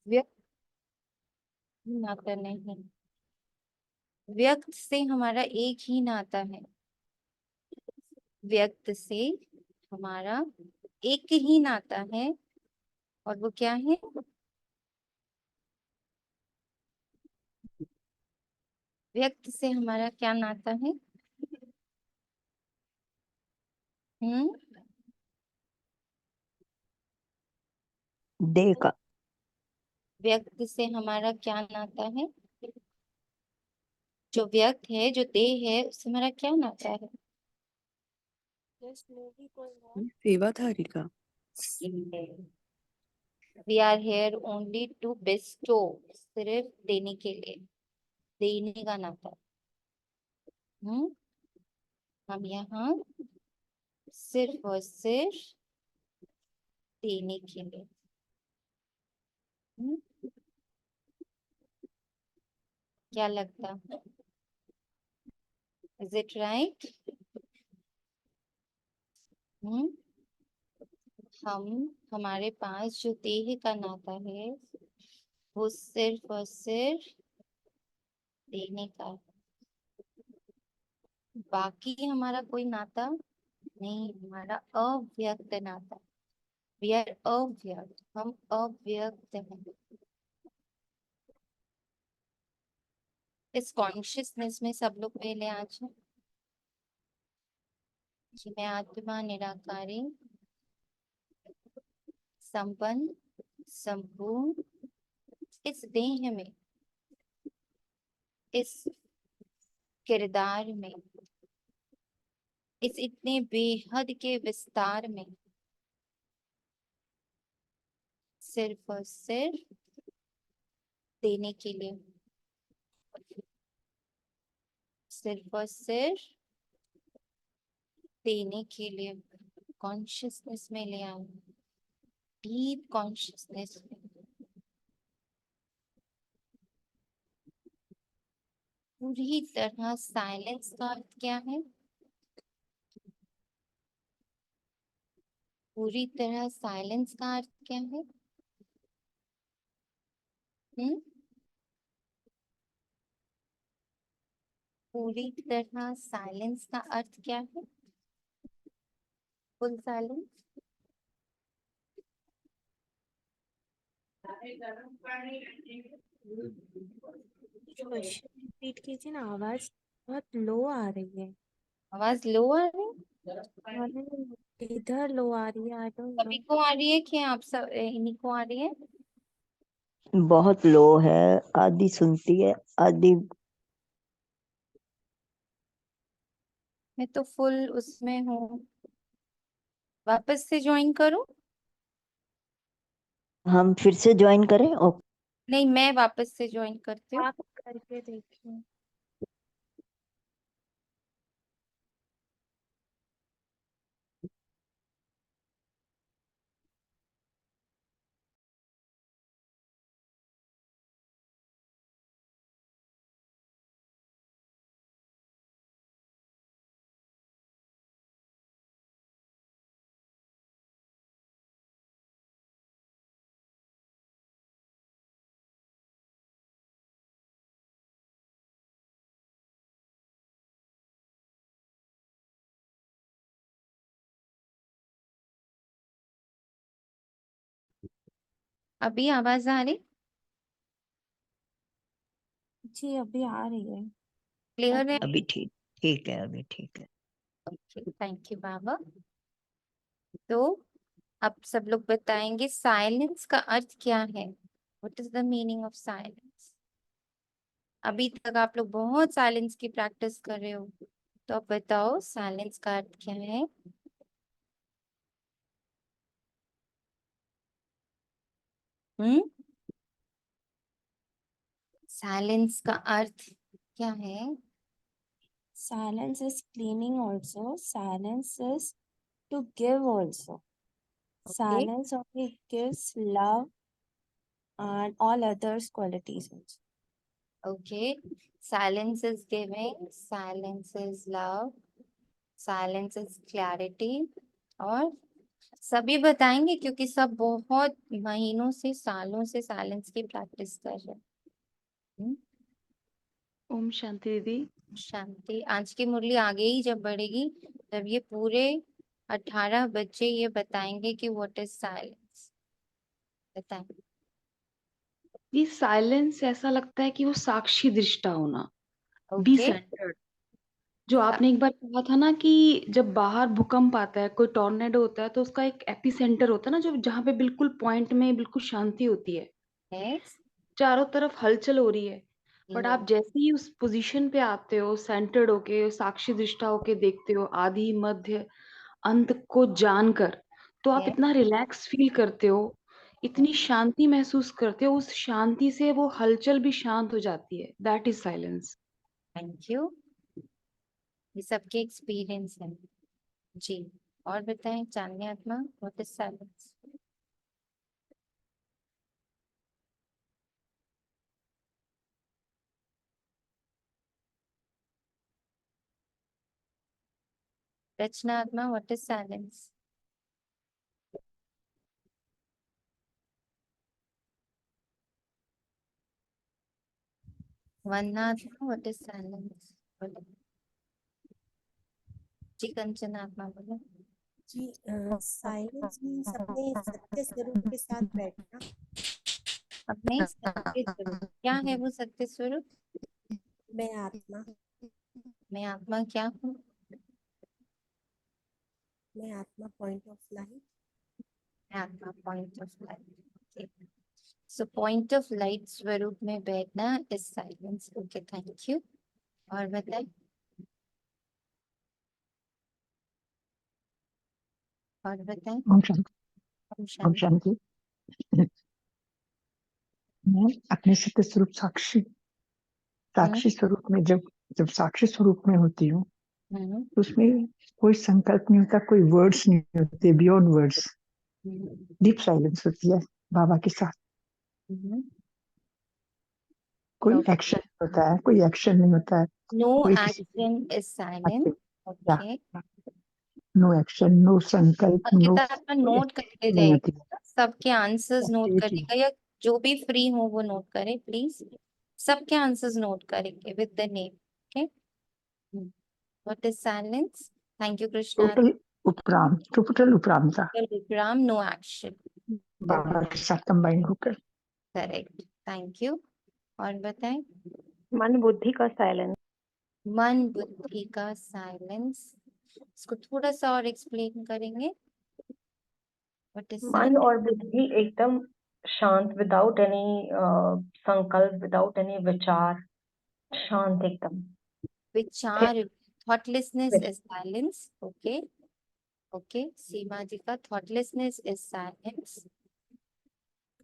व्यक्त नाता नहीं, व्यक्त से हमारा एक ही नाता है। व्यक्त से हमारा एक ही नाता है, और वो क्या है? व्यक्त से हमारा क्या नाता है? हम्म। दे का। व्यक्त से हमारा क्या नाता है? जो व्यक्त है, जो देह है, उससे हमारा क्या नाता है? सेवाधारी का। We are here only to bestow, सिर्फ देने के लिए, देने का नाता। हम्म। हम यहाँ सिर्फ और सिर्फ देने के लिए। हम्म। क्या लगता? Is it right? हम्म। हम हमारे पास जो देह का नाता है, वो सिर्फ और सिर्फ देने का है। बाकी हमारा कोई नाता नहीं, हमारा अव्यक्त नाता। वी आर अव्यक्त, हम अव्यक्त हैं। इस कॉन्शियसनेस में सब लोग पहले आ जाए कि मैं आत्मा निराकारी, संपन्न, संपूर्ण, इस देह में, इस किरदार में, इस इतने बेहद के विस्तार में, सिर्फ और सिर्फ देने के लिए, सिर्फ और सिर्फ देने के लिए कॉन्शियसनेस में ले आए, डीप कॉन्शियसनेस में। पूरी तरह साइलेंस का अर्थ क्या है? पूरी तरह साइलेंस का अर्थ क्या है? हम्म। पूरी तरह साइलेंस का अर्थ क्या है? Full silence. क्वेश्चन रिपीट कीजिए ना, आवाज बहुत लो आ रही है। आवाज लो आ रही है? अरे इधर लो आ रही है, आई डोंट सभी नो। को आ रही है कि आप सब इन्हीं को आ रही है? बहुत लो है, आधी सुनती है, आधी। मैं तो फुल उसमें हूँ। वापस से ज्वाइन करूं? हम फिर से ज्वाइन करें? ओके। नहीं, मैं वापस से ज्वाइन करती हूँ। आप करके देखिए। अभी आवाज आ रही? जी अभी आ रही है। क्लियर है? अभी ठीक, ठीक है, अभी ठीक है। थैंक यू बाबा। तो अब सब लोग बताएंगे साइलेंस का अर्थ क्या है। What is the meaning of silence? अभी तक आप लोग बहुत साइलेंस की प्रैक्टिस कर रहे हो, तो अब बताओ साइलेंस का अर्थ क्या है? हम्म। साइलेंस का अर्थ क्या है? Silence is cleaning also. Silence is to give also. Okay. Silence only gives love and all others qualities also. Okay. Silence is giving, silence is love, silence is clarity, और सभी बताएंगे क्योंकि सब बहुत महीनों से सालों से साइलेंस की प्रैक्टिस कर रहे हैं। ओम शांति दीदी। शांति। आज की मुरली आगे ही जब बढ़ेगी तब ये पूरे 18 बच्चे ये बताएंगे कि व्हाट इज साइलेंस। बताएं। ये साइलेंस ऐसा लगता है कि वो साक्षी दृष्टा होना, बी ओके। सेंटर्ड। जो आपने एक बार कहा था ना कि जब बाहर भूकंप आता है, कोई टॉर्नेडो होता है, तो उसका एक एपिसेंटर होता है ना, जो जहाँ पे बिल्कुल पॉइंट में बिल्कुल शांति होती है, यस। चारों तरफ हलचल हो रही है, बट आप जैसे ही उस पोजीशन पे आते हो, सेंटर्ड होके, साक्षी दृष्टा होके देखते हो, आदि मध्य अंत को जानकर, तो आप इतना रिलैक्स फील करते हो, इतनी शांति महसूस करते हो, उस शांति से वो हलचल भी शांत हो जाती है। That is silence. Thank you. ये सबके एक्सपीरियंस है जी। और बताएं चांदनी आत्मा, व्हाट इज साइलेंस। रचना आत्मा, व्हाट इज साइलेंस। वंदना आत्मा, व्हाट इज साइलेंस। जी कंचन आत्मा बोलो। जी साइलेंस मीन्स अपने सत्य स्वरूप के साथ बैठना। अपने सत्य स्वरूप, क्या है वो सत्य स्वरूप। मैं आत्मा, मैं आत्मा क्या हूँ। मैं आत्मा पॉइंट ऑफ लाइट। मैं आत्मा point of light. So point of light स्वरूप में बैठना is silence. Okay thank you. और बताएं। और बताएं। ओम शांति। ओम ओम शांति। शांति। मैं अपने सत्य स्वरूप साक्षी साक्षी स्वरूप में जब जब साक्षी स्वरूप में होती हूँ हम्म, तो उसमें कोई संकल्प नहीं होता, कोई वर्ड्स नहीं होते, बियॉन्ड वर्ड्स डीप साइलेंस होती है बाबा के साथ। हम्म। कोई Okay. एक्शन होता है, कोई एक्शन नहीं होता है, No कोई किसी action is silent. या Okay. नो एक्शन, नो संकल्प, नो अंकिता अपना नोट करते नहीं होती जाइएगा, सबके आंसर्स नोट एक्टिविटी। करिएगा, या जो भी फ्री हो वो नोट करे प्लीज। सबके आंसर्स नोट करेंगे with the name. Okay. What is silence. Thank you Krishna. Total उपरामता विक्राम, नो एक्शन। बाबा के साथ कंबाइन होकर। करेक्ट। Thank you. और बताएं। मन बुद्धि का साइलेंस। मन बुद्धि का साइलेंस, इसको थोड़ा सा और एक्सप्लेन करेंगे। व्हाट इज मन और बुद्धि एकदम शांत, विदाउट एनी संकल्प, विदाउट एनी विचार, शांत एकदम। विचार। Thoughtlessness is silence. Okay. Okay. Seema ji का thoughtlessness is silence.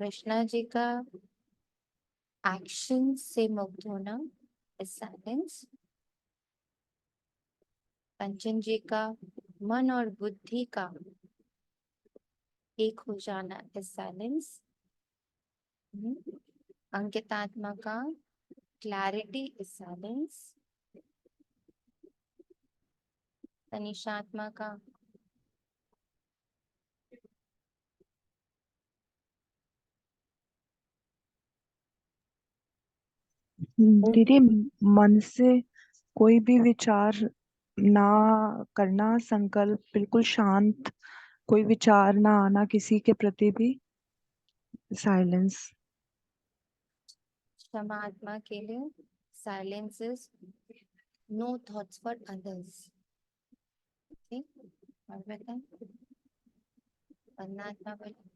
Krishna ji का एक्शन से मुक्त होना इज साइलेंस। कंचन जी का मन और बुद्धि का एक हो जाना इज साइलेंस। अंकिता आत्मा का क्लैरिटी इज साइलेंस। तनिषा आत्मा का दीदी, मन से कोई भी विचार ना करना, संकल्प बिल्कुल शांत, कोई विचार ना आना किसी के प्रति भी, साइलेंस। क्षमा आत्मा के लिए silence is no thoughts for others. Okay. और बताएं। वंदना आत्मा बोलो।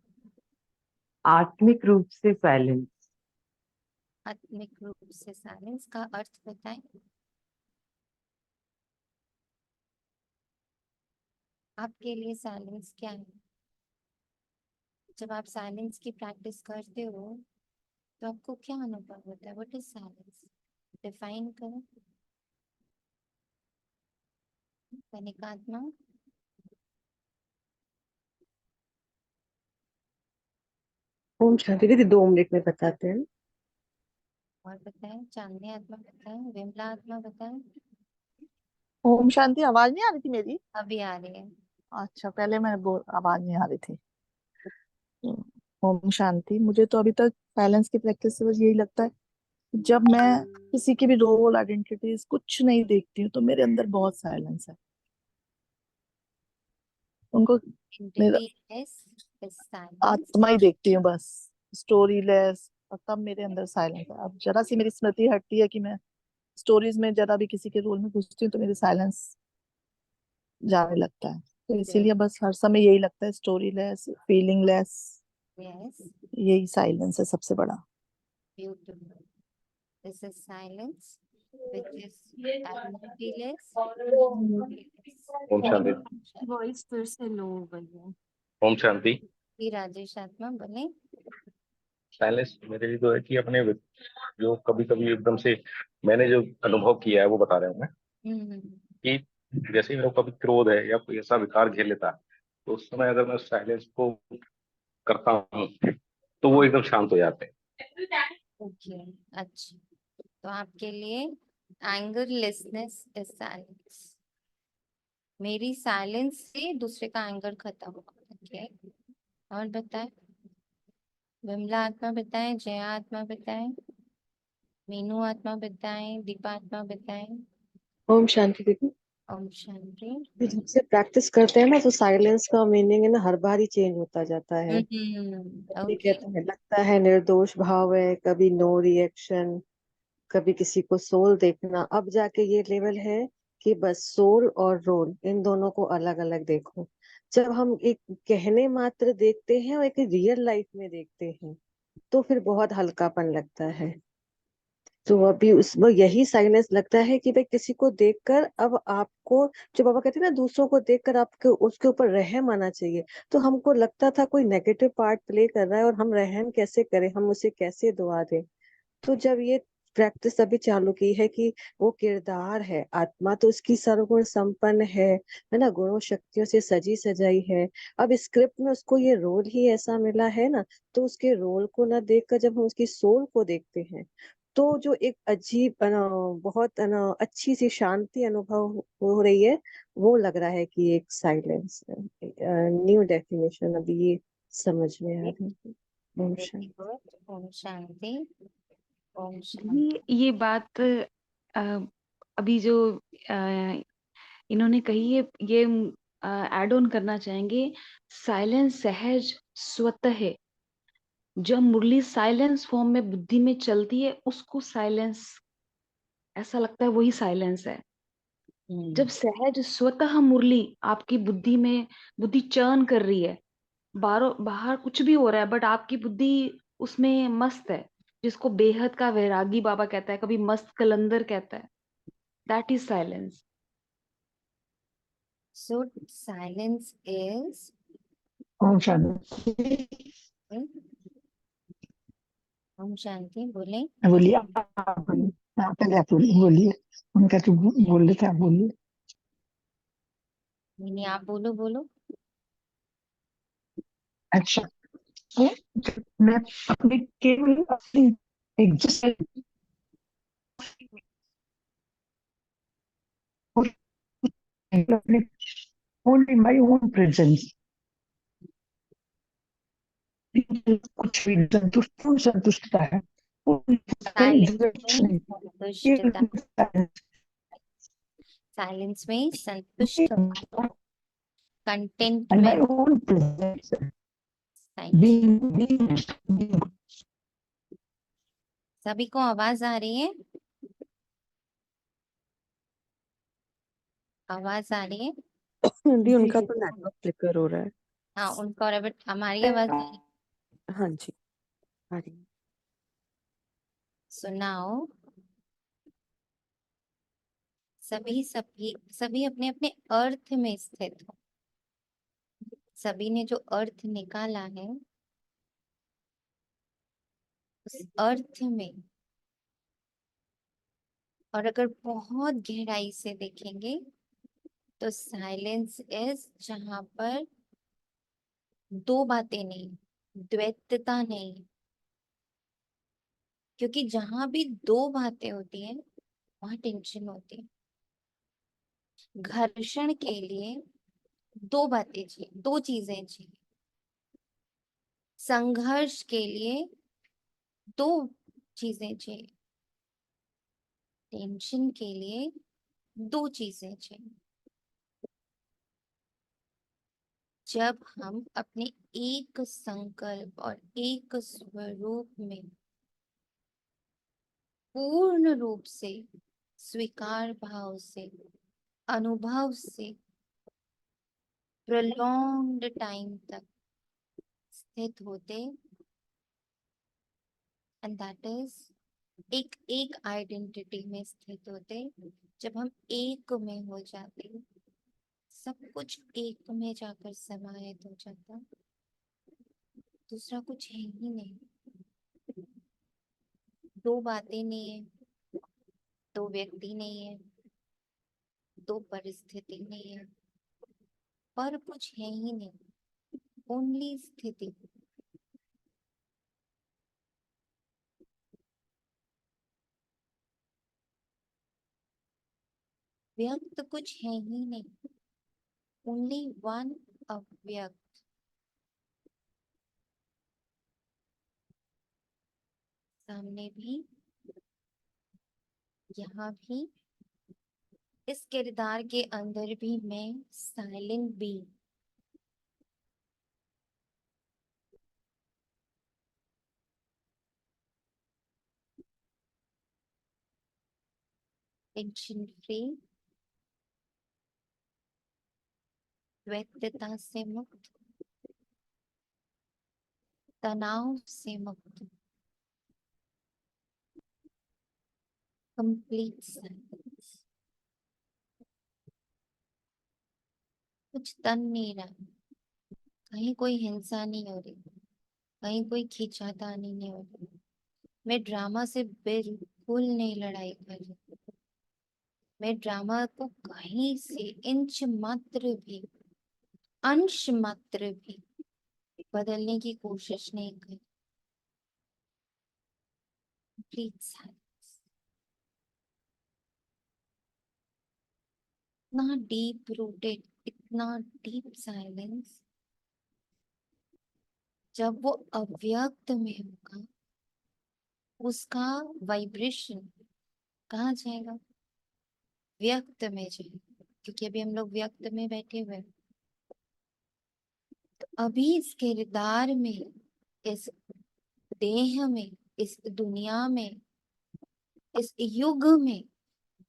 आत्मिक रूप से साइलेंस। आत्मिक रूप से साइलेंस का अर्थ बताएं। आपके लिए साइलेंस क्या है। जब आप साइलेंस की प्रैक्टिस करते हो तो आपको क्या अनुभव होता है। व्हाट इज साइलेंस, डिफाइन करो। कनिका आत्मा। ओम शांति दीदी, 2 मिनट में बताते हैं। और बताएं। चांदनी आत्मा बताएं। विमला आत्मा बताएं। ओम शांति। आवाज नहीं आ रही थी मेरी। अभी आ रही है। अच्छा, पहले मैं आवाज नहीं आ रही थी। ओम शांति। मुझे तो अभी तक साइलेंस की प्रैक्टिस से बस यही लगता है कि जब मैं किसी की भी रोल आइडेंटिटीज कुछ नहीं देखती हूँ तो मेरे अंदर बहुत साइलेंस है। उनको मेरा Entity is silence. आत्मा ही देखती हूँ बस, स्टोरी लेस, और तब मेरे अंदर साइलेंस है। अब जरा सी मेरी स्मृति हटती है कि मैं स्टोरीज में जरा भी किसी के रोल में घुसती हूँ तो मेरी साइलेंस जाने लगता है। तो इसीलिए बस हर समय यही लगता है, story less, feeling less, Yes, यही साइलेंस है सबसे बड़ा। beautiful. This is silence, which is identityless. ओम शांति। वॉइस फिर से लो हो गई है। ओम शांति। भी राजेश आत्मा बोले। साइलेंस मेरे लिए तो है कि अपने जो कभी कभी एकदम से मैंने जो अनुभव किया है वो बता रहा हूँ मैं, हम्म, कि जैसे मेरे को कभी क्रोध है या कोई ऐसा विकार घेर लेता है तो उस समय अगर मैं साइलेंस को करता हूँ तो वो एकदम शांत हो जाते हैं। ओके, अच्छा। तो आपके लिए एंगरलेसनेस इज साइलेंस। मेरी साइलेंस से दूसरे का एंगर खत्म हुआ। ओके, और बताए, विमला आत्मा बताएं, जया आत्मा बताएं, मीनू आत्मा बताएं, दीपा आत्मा बताएं। ओम शांति दीदी। ओम शांति। ये जब से प्रैक्टिस करते हैं ना तो साइलेंस का मीनिंग है ना हर बार ही चेंज होता जाता है। कभी ओके, कहते हैं लगता है निर्दोष भाव है, कभी नो रिएक्शन, कभी किसी को सोल देखना, अब जाके ये लेवल है कि बस सोल और रोल इन दोनों को अलग अलग देखो। जब हम एक कहने मात्र देखते हैं और एक रियल लाइफ में देखते हैं तो फिर बहुत हल्कापन लगता है। तो अभी उसमें यही साइलेंस लगता है कि भाई किसी को देखकर अब आपको, जो बाबा कहते हैं ना दूसरों को देखकर आपको उसके ऊपर रहम आना चाहिए, तो हमको लगता था कोई नेगेटिव पार्ट प्ले कर रहा है और हम रहम कैसे करें, हम उसे कैसे दुआ दें। तो जब ये प्रैक्टिस अभी चालू की है कि वो किरदार है, आत्मा तो उसकी सर्वगुण संपन्न है ना, गुणों शक्तियों से सजी सजाई है। अब स्क्रिप्ट में उसको ये रोल ही ऐसा मिला है ना, तो उसके रोल को ना देखकर जब हम उसकी सोल को देखते हैं तो जो एक अजीब बहुत अच्छी सी शांति अनुभव हो रही है, वो लग रहा है कि एक साइलेंस न्यू डेफिनेशन अभी ये समझ में आ रही है। ओम शांति। ओम शांति। ओम शांति। ये बात अभी जो इन्होंने कही है ये ऐड ऑन करना चाहेंगे। साइलेंस सहज स्वतः है। जब मुरली साइलेंस फॉर्म में बुद्धि में चलती है उसको साइलेंस ऐसा लगता है, वही साइलेंस है। जब सहज स्वतः मुरली आपकी बुद्धि में, बुद्धि चर्न कर रही है, बाहर कुछ भी हो रहा है बट आपकी बुद्धि उसमें मस्त है, जिसको बेहद का वैरागी बाबा कहता है, कभी मस्त कलंदर कहता है, that is silence. So silence is ओम शांति। ओम शांति बोले। बोलिए आप बोलिए। हाँ, पहले आप बोलिए। उनका तो बोल रहे थे, आप बोलिए। नहीं, आप बोलो बोलो। अच्छा, तो मैं अपने केवल अपनी एग्जिस्टेंस अपने ओनली माय ओन प्रेजेंस कुछ भी संतुष्टता है। साइलेंस में संतुष्ट, कंटेंट And में। my own presence, Thank you. being सभी को आवाज आ रही है? आवाज आ रही है? दी उनका तो नेटवर्क फ्लिकर हो रहा है। हाँ, उनका और बट हमारी आवाज आ रही है? हाँ जी आ रही है। सुनाओ। सभी सभी सभी अपने अपने अर्थ में स्थित हो। सभी ने जो अर्थ निकाला है उस अर्थ में, और अगर बहुत गहराई से देखेंगे तो साइलेंस इज जहां पर दो बातें नहीं, द्वैतता नहीं। क्योंकि जहां भी दो बातें होती हैं वहां टेंशन होती है। घर्षण के लिए दो बातें चाहिए, दो चीजें चाहिए। संघर्ष के लिए दो चीजें चाहिए, टेंशन के लिए दो चीजें चाहिए। जब हम अपने एक संकल्प और एक स्वरूप में पूर्ण रूप से स्वीकार भाव से, अनुभव से प्रोलॉन्ग्ड टाइम तक स्थित होते, एंड दैट इज एक एक आइडेंटिटी में स्थित होते, जब हम एक में हो जाते, सब कुछ एक में जाकर समाहित हो जाता, दूसरा कुछ है ही नहीं। दो बातें नहीं है, दो व्यक्ति नहीं है, दो परिस्थिति नहीं है, पर कुछ है ही नहीं, ओनली स्थिति। व्यक्त कुछ है ही नहीं, ओनली वन अव्यक्त। सामने भी, यहाँ भी, इस किरदार के अंदर भी मैं साइलेंट बीइंग। टेंशन फ्री, व्यक्तता से मुक्त, तनाव से मुक्त, कंप्लीट साइलेंस। कुछ तन नहीं रहा, कहीं कोई हिंसा नहीं हो रही, कहीं कोई खींचातानी नहीं हो रही। मैं ड्रामा से बिल्कुल नहीं लड़ाई कर रही। मैं ड्रामा को कहीं से इंच मात्र भी, अंश मात्र भी बदलने की कोशिश नहीं करी। कंप्लीट साइलेंस, इतना डीप रूटेड, इतना डीप साइलेंस। जब वो अव्यक्त में होगा, उसका वाइब्रेशन कहाँ जाएगा? व्यक्त में जाएगा, क्योंकि अभी हम लोग व्यक्त में बैठे हुए हैं। तो अभी इस किरदार में, इस देह में, इस दुनिया में, इस युग में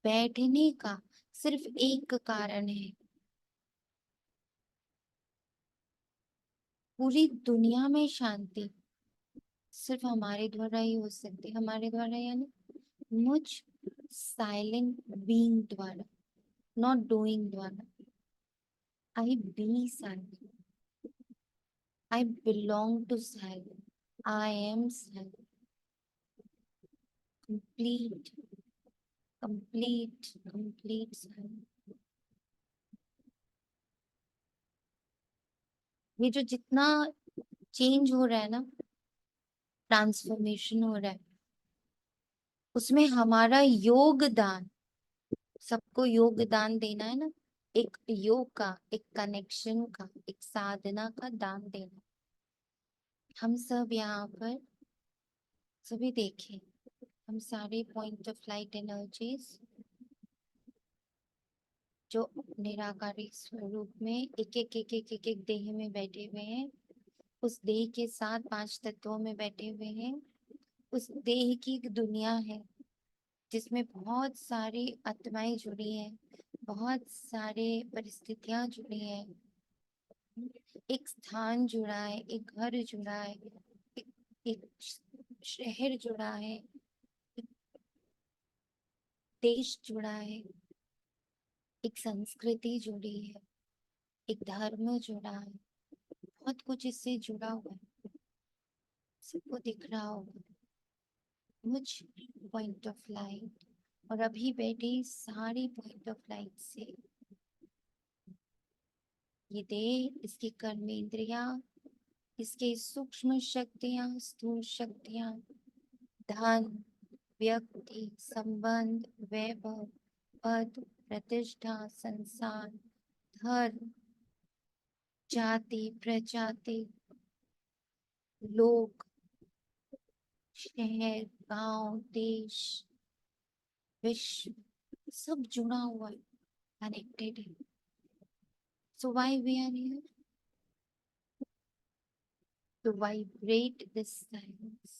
बैठने का सिर्फ एक कारण है। पूरी दुनिया में शांति सिर्फ हमारे द्वारा ही हो सकती है। हमारे द्वारा यानी मुझ साइलेंट बीइंग द्वारा, नॉट डूइंग द्वारा। I be silent, I belong to silent, I am silent. Complete complete complete silent. ये जो जितना चेंज हो रहा है ना, ट्रांसफॉर्मेशन हो रहा है, उसमें हमारा योगदान, सबको योगदान देना है ना, एक योग का, एक कनेक्शन का, एक साधना का दान देना। हम सब यहाँ पर सभी देखें, हम सारे पॉइंट ऑफ लाइट एनर्जीज जो निराकारी स्वरूप में एक एक एक एक एक एक देह में बैठे हुए हैं, उस देह के साथ पांच तत्वों में बैठे हुए हैं। उस देह की एक दुनिया है जिसमें बहुत सारी आत्माएं जुड़ी हैं, बहुत सारे परिस्थितियां जुड़ी हैं, एक स्थान जुड़ा है, एक घर जुड़ा है, एक शहर जुड़ा है, एक देश जुड़ा है, एक संस्कृति जुड़ी है, एक धर्म जुड़ा है, बहुत कुछ इससे जुड़ा हुआ है। सबको दिख रहा होगा मुझ पॉइंट ऑफ लाइट, और अभी बैठे सारे पॉइंट ऑफ लाइट से ये देह, इसकी कर्मेंद्रियां, इसके सूक्ष्म शक्तियां, स्थूल शक्तियां, धन, व्यक्ति, संबंध, वैभव, पद, प्रतिष्ठा, संसार, धर्म, जाति प्रजाति, लोग, शहर, गांव, देश, विश्व, सब जुड़ा हुआ है, कनेक्टेड है. So why we are here? To vibrate this silence.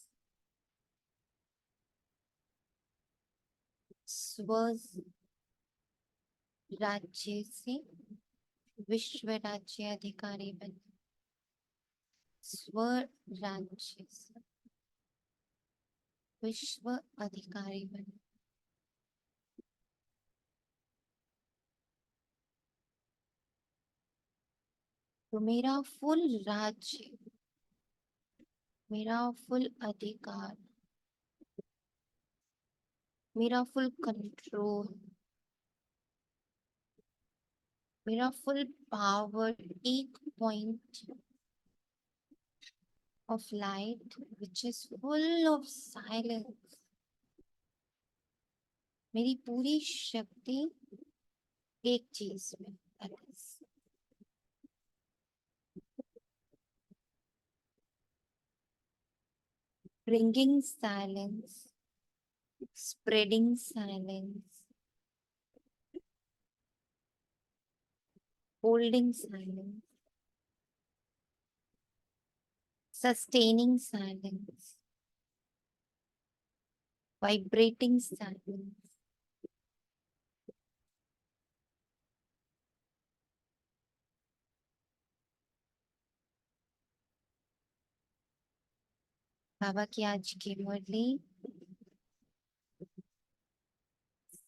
स्व राज्य से विश्व राज्य अधिकारी बने. स्व राज्य से विश्व अधिकारी बने. तो मेरा फुल राज्य, मेरा फुल अधिकार, मेरा फुल कंट्रोल, मेरा फुल पावर, एक point of light which is full of silence. मेरी पूरी शक्ति एक चीज में, that is bringing silence, spreading silence, holding silence, sustaining silence, vibrating silence. बाबा की आज की मुरली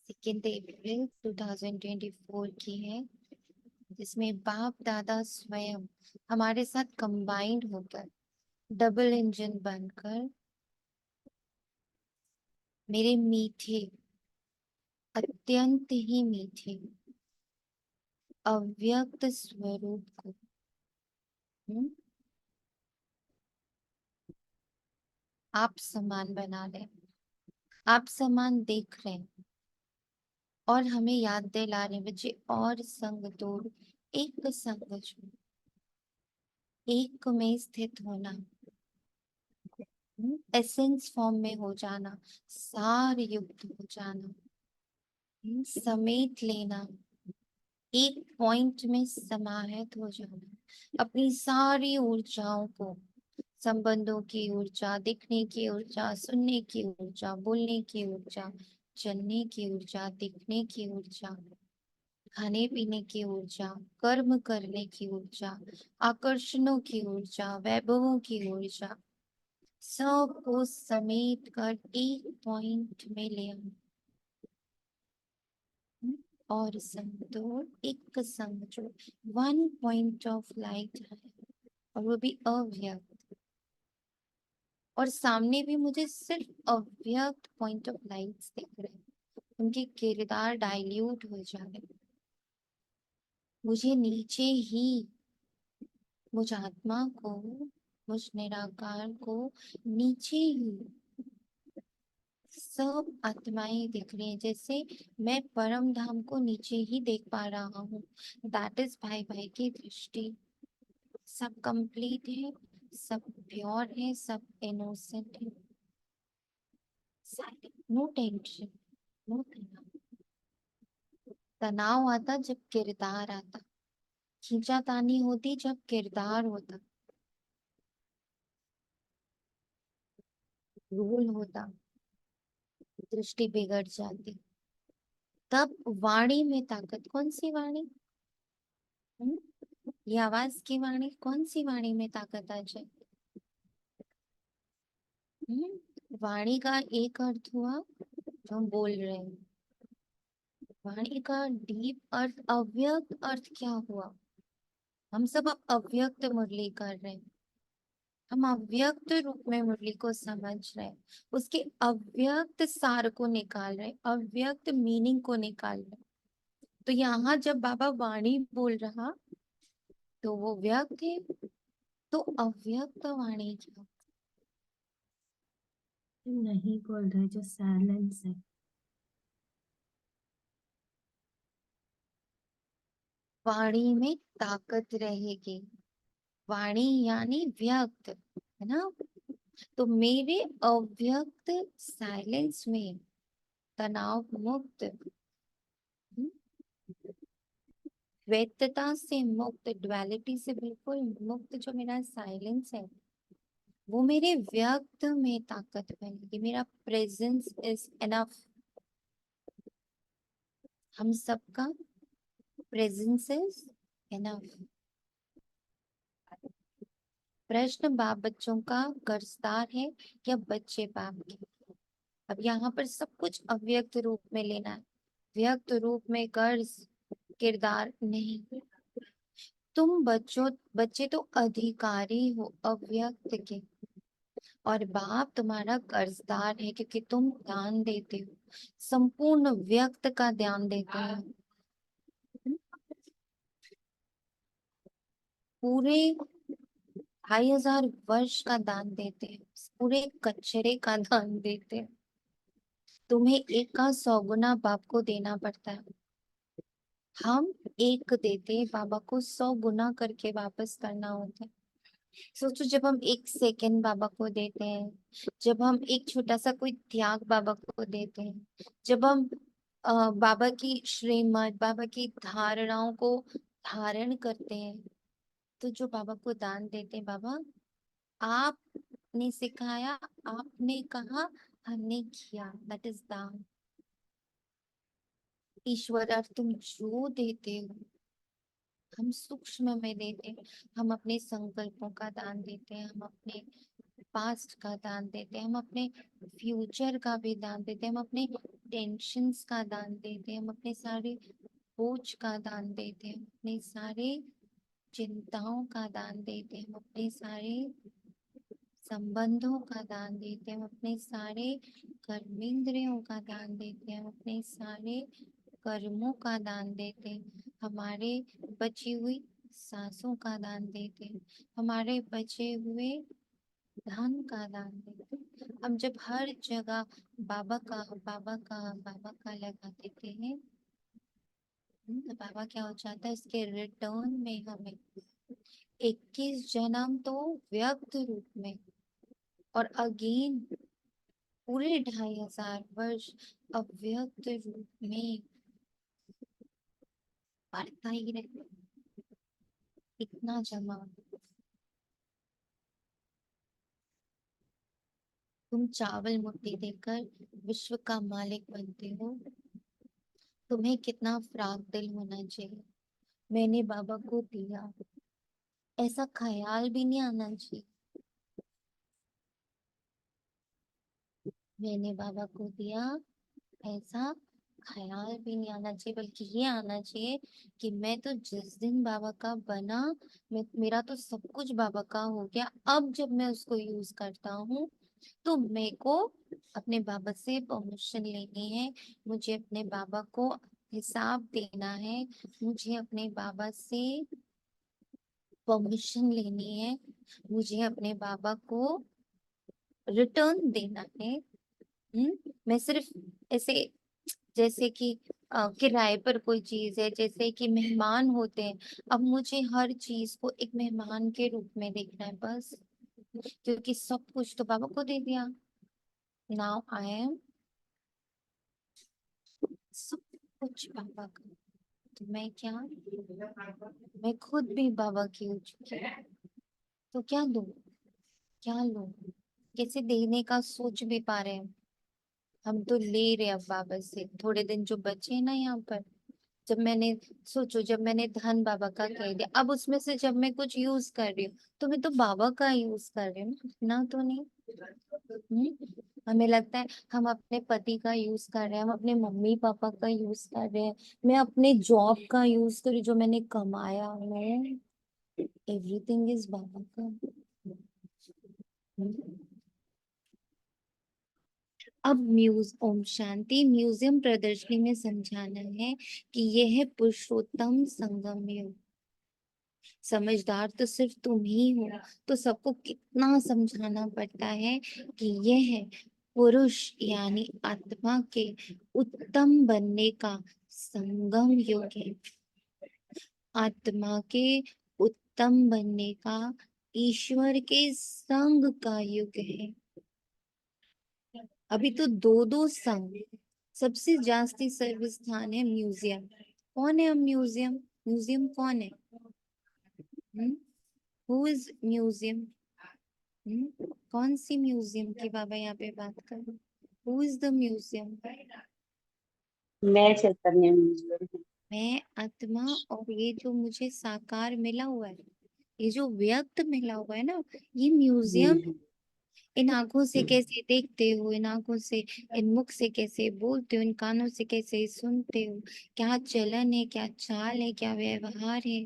2 अप्रैल 2024 की है, जिसमें बाप दादा स्वयं हमारे साथ कंबाइंड होकर डबल इंजन बनकर मेरे मीठे, अत्यंत ही मीठे अव्यक्त स्वरूप को आप समान बना रहे, आप समान देख रहे हैं और हमें याद दिला रहे बच्चे, और संग तोड़ एक संग जो, एक में स्थित होना, एसेंस फॉर्म में हो जाना, सार युक्त हो जाना, समेट लेना, एक पॉइंट में समाहित हो जाना, अपनी सारी ऊर्जाओं को, संबंधों की ऊर्जा, दिखने की ऊर्जा, सुनने की ऊर्जा, बोलने की ऊर्जा, चलने की ऊर्जा, दिखने की ऊर्जा, खाने पीने की ऊर्जा, कर्म करने की ऊर्जा, आकर्षणों की ऊर्जा, वैभवों की ऊर्जा, सबको समेट कर एक पॉइंट में ले आना और संतोड़ एक संग जो 1 पॉइंट ऑफ लाइट है, और वो भी अव्यक्त, और सामने भी मुझे सिर्फ अव्यक्त पॉइंट ऑफ लाइट्स दिख रहे हैं, उनके किरदार डाइल्यूट हो जा रहे हैं. मुझे नीचे ही, मुझ आत्मा को, मुझ निराकार को नीचे ही सब आत्माएं दिख रही हैं, जैसे मैं परम धाम को नीचे ही देख पा रहा हूँ. दैट इज भाई भाई की दृष्टि. सब कंप्लीट है, सब प्योर है, सब इनोसेंट है, नो टेंशन, नो तनाव. तनाव आता जब किरदार आता, खींचातानी होती जब किरदार होता, रूल होता, दृष्टि बिगड़ जाती. तब वाणी में ताकत. कौन सी वाणी? ये आवाज की वाणी. कौन सी वाणी में ताकत आ जाए? वाणी का एक अर्थ हुआ जो हम बोल रहे हैं, वाणी का डीप अर्थ, अव्यक्त अर्थ क्या हुआ? हम सब अब अव्यक्त मुरली कर रहे हैं, हम अव्यक्त रूप में मुरली को समझ रहे हैं, उसके अव्यक्त सार को निकाल रहे हैं, अव्यक्त मीनिंग को निकाल रहे हैं. तो यहाँ जब बाबा वाणी बोल रहा तो वो व्यक्त है, तो अव्यक्त वाणी क्या? नहीं बोल रहे, जो साइलेंस है. वाणी में ताकत रहेगी। वाणी यानी व्यक्त, है ना। तो मेरे अव्यक्त साइलेंस में तनाव मुक्त, व्यक्तता से मुक्त, ड्युअलिटी से बिल्कुल मुक्त जो मेरा साइलेंस है, वो मेरे व्यक्त में ताकत बनेगी। मेरा प्रेजेंस इज एनफ। हम सबका प्रेजेंस इज एनफ। प्रश्न बाप बच्चों का कर्जदार है या बच्चे बाप के? अब यहाँ पर सब कुछ अव्यक्त रूप में लेना है, व्यक्त रूप में कर्ज किरदार नहीं। तुम बच्चे तो अधिकारी हो अव्यक्त के, और बाप तुम्हारा कर्जदार है क्योंकि तुम दान देते हो, संपूर्ण व्यक्त का ध्यान देते हो। पूरे 2500 वर्ष का दान देते हैं, पूरे कचरे का दान देते हैं। तुम्हें एक का 100 गुना बाप को देना पड़ता है। हम एक देते हैं, बाबा को 100 गुना करके वापस करना होता है। सोचो, जब हम 1 सेकंड बाबा को देते हैं, जब हम एक छोटा सा कोई त्याग बाबा को देते हैं, जब हम बाबा की श्रीमत, बाबा की धारणाओं को धारण करते हैं, तो जो बाबा को दान देते हैं, बाबा आपने सिखाया, आपने कहा, हमने किया, दैट इज दान। ईश्वर अर्थ तुम जो देते हो, हम सूक्ष्म में देते हैं। हम अपने संकल्पों का दान देते हैं, हम अपने पास्ट का दान देते हैं, हम अपने फ्यूचर का भी दान देते हैं, हम अपने टेंशन्स का दान देते हैं, हम अपने सारे बोझ का दान देते हैं, हम अपने सारे चिंताओं का दान देते हैं, हम अपने सारे संबंधों का दान देते हैं, हम अपने सारे कर्मेंद्रियों का दान देते हैं, हम अपने सारे कर्मों का दान देते हैं, हमारे बची हुई सांसों का दान देते हैं, हमारे बचे हुए धन का दान देते हैं। हम जब हर जगह बाबा का बाबा का बाबा का लगा देते हैं, तो बाबा क्या हो जाता है, इसके रिटर्न में हमें 21 जन्म तो व्यक्त रूप में, और अगेन पूरे 2500 वर्ष अव्यक्त रूप में बढ़ता ही रहता, इतना जमा। तुम चावल मुट्ठी देकर विश्व का मालिक बनते हो। तुम्हें कितना फ्राक दिल होना चाहिए, मैंने बाबा को दिया, ऐसा ख्याल भी नहीं आना चाहिए मैंने बाबा को दिया, ऐसा ख्याल भी नहीं आना चाहिए, बल्कि ये आना चाहिए कि मैं तो जिस दिन बाबा का बना, मेरा तो सब कुछ बाबा का हो गया। अब जब मैं उसको यूज करता हूँ, तो मेरे को अपने बाबा से परमिशन लेनी है, मुझे अपने बाबा को हिसाब देना है, मुझे अपने बाबा से परमिशन लेनी है, मुझे अपने बाबा को रिटर्न देना है। मैं सिर्फ ऐसे, जैसे कि किराए पर कोई चीज है, जैसे कि मेहमान होते हैं, अब मुझे हर चीज को एक मेहमान के रूप में देखना है बस, क्योंकि सब कुछ तो बाबा को दे दिया। नाउ आई एम सब कुछ बाबा का, तो मैं क्या, मैं खुद भी बाबा की हो चुकी हूँ, तो क्या दूं, क्या लूं, कैसे देने का सोच भी पा रहे हैं। हम तो ले रहे हैं अब बाबा से, थोड़े दिन जो बचे हैं ना यहाँ पर, जब मैंने सोचो, जब मैंने धन बाबा का कह दिया, अब उसमें से जब मैं कुछ यूज कर रही हूँ, तो मैं तो बाबा का यूज कर रही हूँ ना, तो नहीं। हमें लगता है हम अपने पति का यूज कर रहे हैं, हम अपने मम्मी पापा का यूज कर रहे हैं, मैं अपने जॉब का यूज कर रही हूँ, जो मैंने कमाया है, एवरीथिंग इज बाबा का। अब ओम शांति म्यूजियम प्रदर्शनी में समझाना है कि यह है पुरुषोत्तम संगम युग। समझदार तो सिर्फ तुम ही हो, तो सबको कितना समझाना पड़ता है कि यह है पुरुष यानी आत्मा के उत्तम बनने का संगम युग है। आत्मा के उत्तम बनने का, ईश्वर के संग का युग है। अभी तो दो दो संग, सबसे जास्ती सर्व स्थान है म्यूजियम। कौन है म्यूजियम? म्यूजियम कौन है? Who is museum? कौन सी म्यूजियम की बाबा यहाँ पे बात कर रहे? Who is the museum? मैं चैतन्य म्यूजियम हूँ। मैं आत्मा, और ये जो मुझे साकार मिला हुआ है, ये जो व्यक्त मिला हुआ है ना, ये म्यूजियम। इन आंखों से कैसे देखते हो, इन आंखों से, इन मुख से कैसे बोलते हो, इन कानों से कैसे सुनते हो, क्या चलन है, क्या चाल है, क्या व्यवहार है,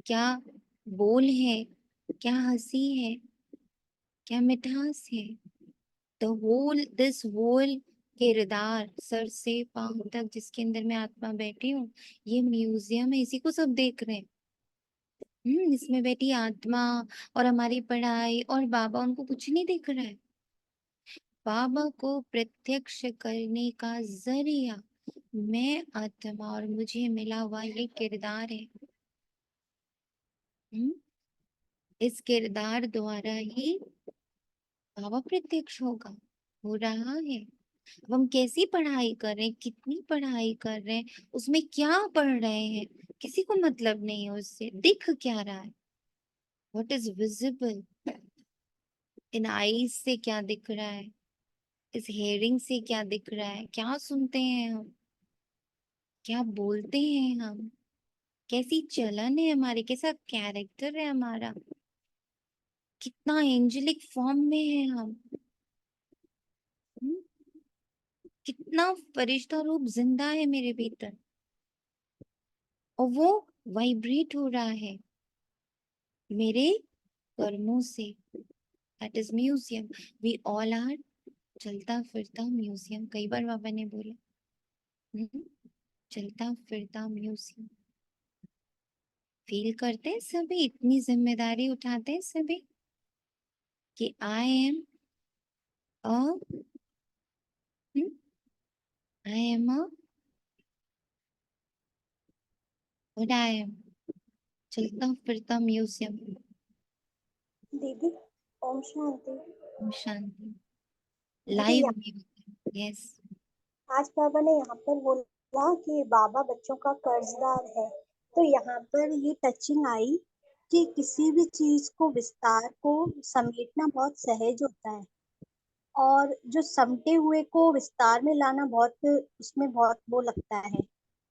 क्या बोल है, क्या हंसी है, क्या मिठास है। द होल, दिस होल किरदार, सर से पांव तक जिसके अंदर मैं आत्मा बैठी हूँ, ये म्यूजियम है। इसी को सब देख रहे हैं। इसमें बैठी आत्मा और हमारी पढ़ाई और बाबा, उनको कुछ नहीं दिख रहा है। बाबा को प्रत्यक्ष करने का जरिया मैं आत्मा और मुझे मिला हुआ ये किरदार है। इस किरदार द्वारा ही बाबा प्रत्यक्ष होगा, हो रहा है। अब हम कैसी पढ़ाई कर रहे हैं, कितनी पढ़ाई कर रहे हैं, उसमें क्या पढ़ रहे हैं, किसी को मतलब नहीं है उससे। दिख क्या रहा है? What is visible? In eyes से क्या दिख रहा है, इस हेयरिंग से क्या दिख रहा है, क्या सुनते हैं हम, क्या बोलते हैं हम, कैसी चलन है हमारी, कैसा कैरेक्टर है हमारा, कितना एंजेलिक फॉर्म में है हम, हम्म? कितना फरिश्ता रूप जिंदा है मेरे भीतर, और वो वाइब्रेट हो रहा है मेरे कर्मों से। That is museum. We all are चलता फिरता म्यूजियम। कई बार बाबा ने बोला, चलता फिरता म्यूजियम। फील करते हैं सभी, इतनी जिम्मेदारी उठाते हैं सभी कि I am a what I M, चलता फिरता म्यूजियम। दीदी, ओम शांति। ओम शांति। दीदी, लाइव म्यूजियम, यस। आज बाबा ने यहाँ पर बोला कि बाबा बच्चों का कर्जदार है, तो यहाँ पर ये टचिंग आई कि किसी भी चीज को, विस्तार को समेटना बहुत सहज होता है, और जो समटे हुए को विस्तार में लाना बहुत, उसमें बहुत वो लगता है।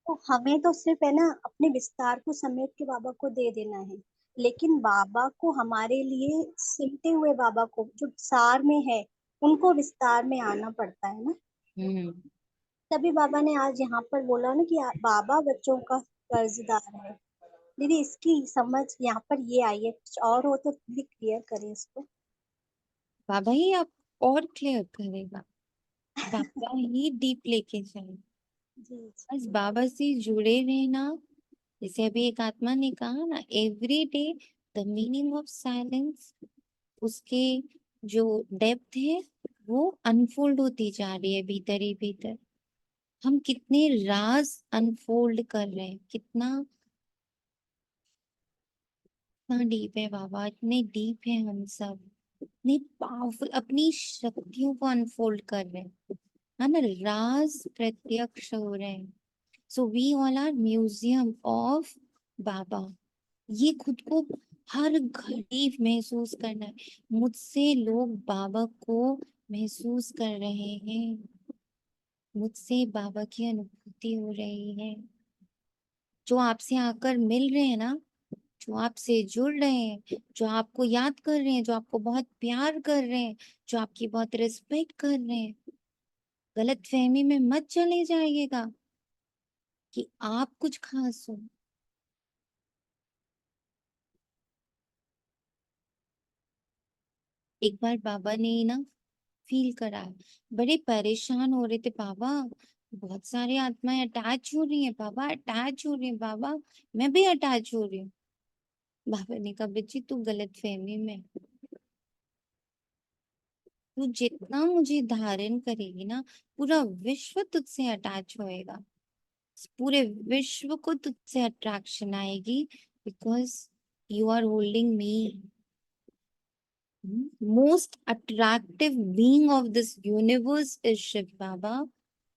तो हमें तो सिर्फ है ना अपने विस्तार को समेट के बाबा को दे देना है, लेकिन बाबा को हमारे लिए, सिमटे हुए बाबा को जो सार में है, उनको विस्तार में आना पड़ता है ना। तभी बाबा ने आज यहाँ पर बोला ना कि बाबा बच्चों का कर्जदार है। दीदी, इसकी समझ यहाँ पर ये आई है, कुछ और हो तो दीदी क्लियर करें इसको। बाबा ही आप और क्लियर करेगा, बाबा ही डीप लेके जाए। जी बस बाबा से जुड़े रहना। जैसे अभी एक आत्मा ने कहा ना, every day the meaning of silence, उसके जो डेप्थ है वो अनफोल्ड होती जा रही है भीतर ही भीतर। हम कितने राज अनफोल्ड कर रहे हैं, कितना डीप है बाबा, इतने डीप है हम सब, इतने पावरफुल, अपनी शक्तियों को अनफोल्ड कर रहे हैं, है ना, राज प्रत्यक्ष हो रहे हैं। So we all are museum of Baba. ये खुद को हर घड़ी महसूस करना है। मुझसे लोग बाबा को महसूस कर रहे हैं, मुझसे बाबा की अनुभूति हो रही है। जो आपसे आकर मिल रहे हैं ना, जो आपसे जुड़ रहे हैं, जो आपको याद कर रहे हैं, जो आपको बहुत प्यार कर रहे हैं, जो आपकी बहुत रिस्पेक्ट कर रहे हैं, गलत फहमी में मत चले जाइएगा कि आप कुछ खास हो। एक बार बाबा ने ना फील करा, बड़े परेशान हो रहे थे बाबा, बहुत सारी आत्माएं अटैच हो रही हैं बाबा, अटैच हो रही हैं बाबा, मैं भी अटैच हो रही हूँ। बाबा ने कहा, बच्ची तू गलत फहमी में, तू जितना मुझे धारण करेगी ना, पूरा विश्व तुझसे अटैच होएगा। इस पूरे विश्व को तुझसे अट्रैक्शन आएगी, because you are holding me. Most attractive being of this universe is Shiv Baba.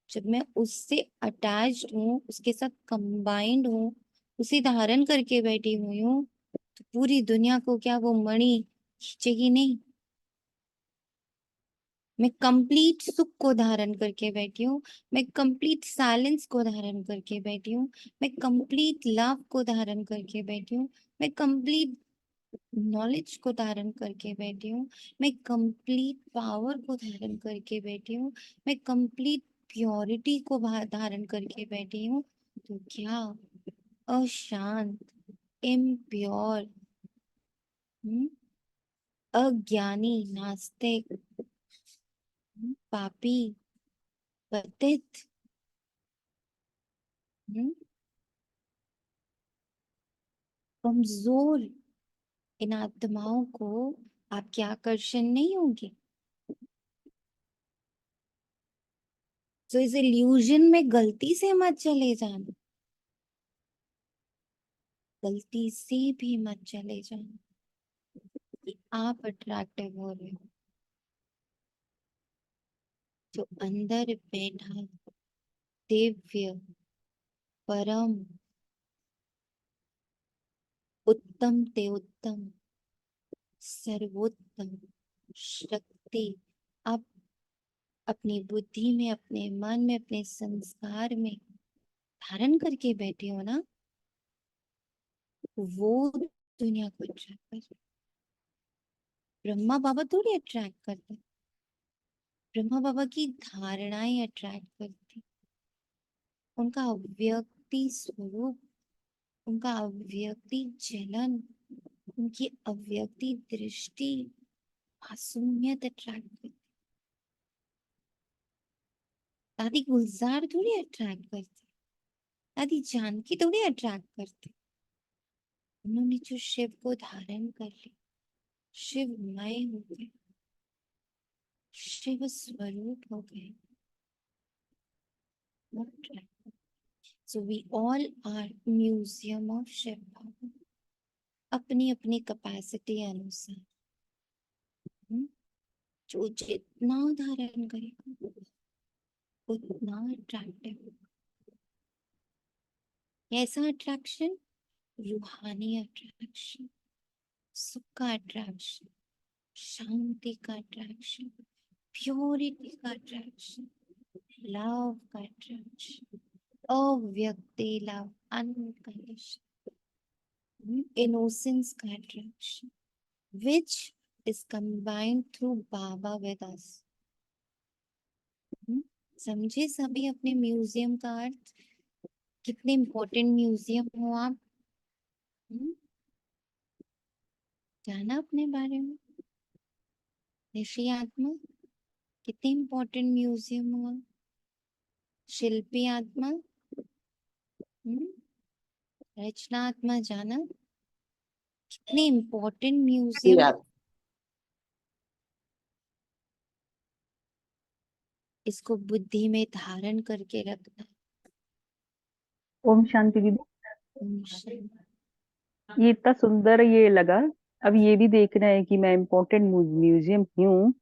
जब मैं उससे अटैच्ड हूँ, उसके साथ कंबाइंड हूँ, उसे धारण करके बैठी हुई हूँ, तो पूरी दुनिया को क्या वो मणि खींचेगी नहीं। मैं कंप्लीट सुख को धारण करके बैठी हूँ, मैं कंप्लीट साइलेंस को धारण करके बैठी हूँ, मैं कंप्लीट लव को धारण करके बैठी हूँ, मैं कंप्लीट नॉलेज को धारण करके बैठी हूँ, मैं कंप्लीट पावर को धारण करके बैठी हूँ, मैं कंप्लीट प्योरिटी को धारण करके बैठी हूँ। तो क्या अशांत, इम्प्योर, अज्ञानी, नास्तिक, पापी, पतित, कमजोर इन आत्माओं को आपके आकर्षण नहीं होंगे। तो इस इल्यूजन में गलती से मत चले जाना, गलती से भी मत चले जाना कि आप अट्रैक्टिव हो रहे हो। जो अंदर बैठा दिव्य, परम, उत्तम ते उत्तम, सर्वोत्तम शक्ति आप अपनी बुद्धि में, अपने मन में, अपने संस्कार में धारण करके बैठे हो ना, वो दुनिया को अट्रैक्ट कर। ब्रह्मा बाबा थोड़ी अट्रैक्ट करते, ब्रह्मा बाबा की धारणाएं अट्रैक्ट करती, उनका अव्यक्ति स्वरूप, उनका अव्यक्ति चलन, उनकी अव्यक्ति दृष्टि, मासूमियत अट्रैक्ट करती। दादी गुलजार थोड़ी अट्रैक्ट करती, दादी जानकी थोड़ी अट्रैक्ट करती। उन्होंने जो शिव को धारण कर लिया, शिवमय हो गए, शिव स्वरूप हो गए। So we all are museum of Shiv Baba, अपनी अपनी कैपेसिटी अनुसार। जो जितना धारण करेगा उतना अट्रैक्टिव। कैसा अट्रैक्शन? रूहानी अट्रैक्शन, सुख का अट्रैक्शन, शांति का अट्रैक्शन, प्योरिटी का अट्रैक्शन, लव का अट्रैक्शन, अव्यक्ति लव, अनकंडीशनल innocence का attraction, which is combined through Baba with us. समझे सभी अपने म्यूजियम का अर्थ? कितने इम्पोर्टेंट म्यूजियम हो आप? जाना अपने बारे में? ऋषि आत्मा कितने इम्पोर्टेंट म्यूजियम हो आप? शिल्पी आत्मा, रचना आत्मा, जाना कितने इम्पोर्टेंट म्यूजियम। इसको बुद्धि में धारण करके रखना। ओम शांति दीदी। ओम शांति। ये इतना सुंदर ये लगा। अब ये भी देखना है कि मैं इम्पोर्टेंट म्यूजियम हूँ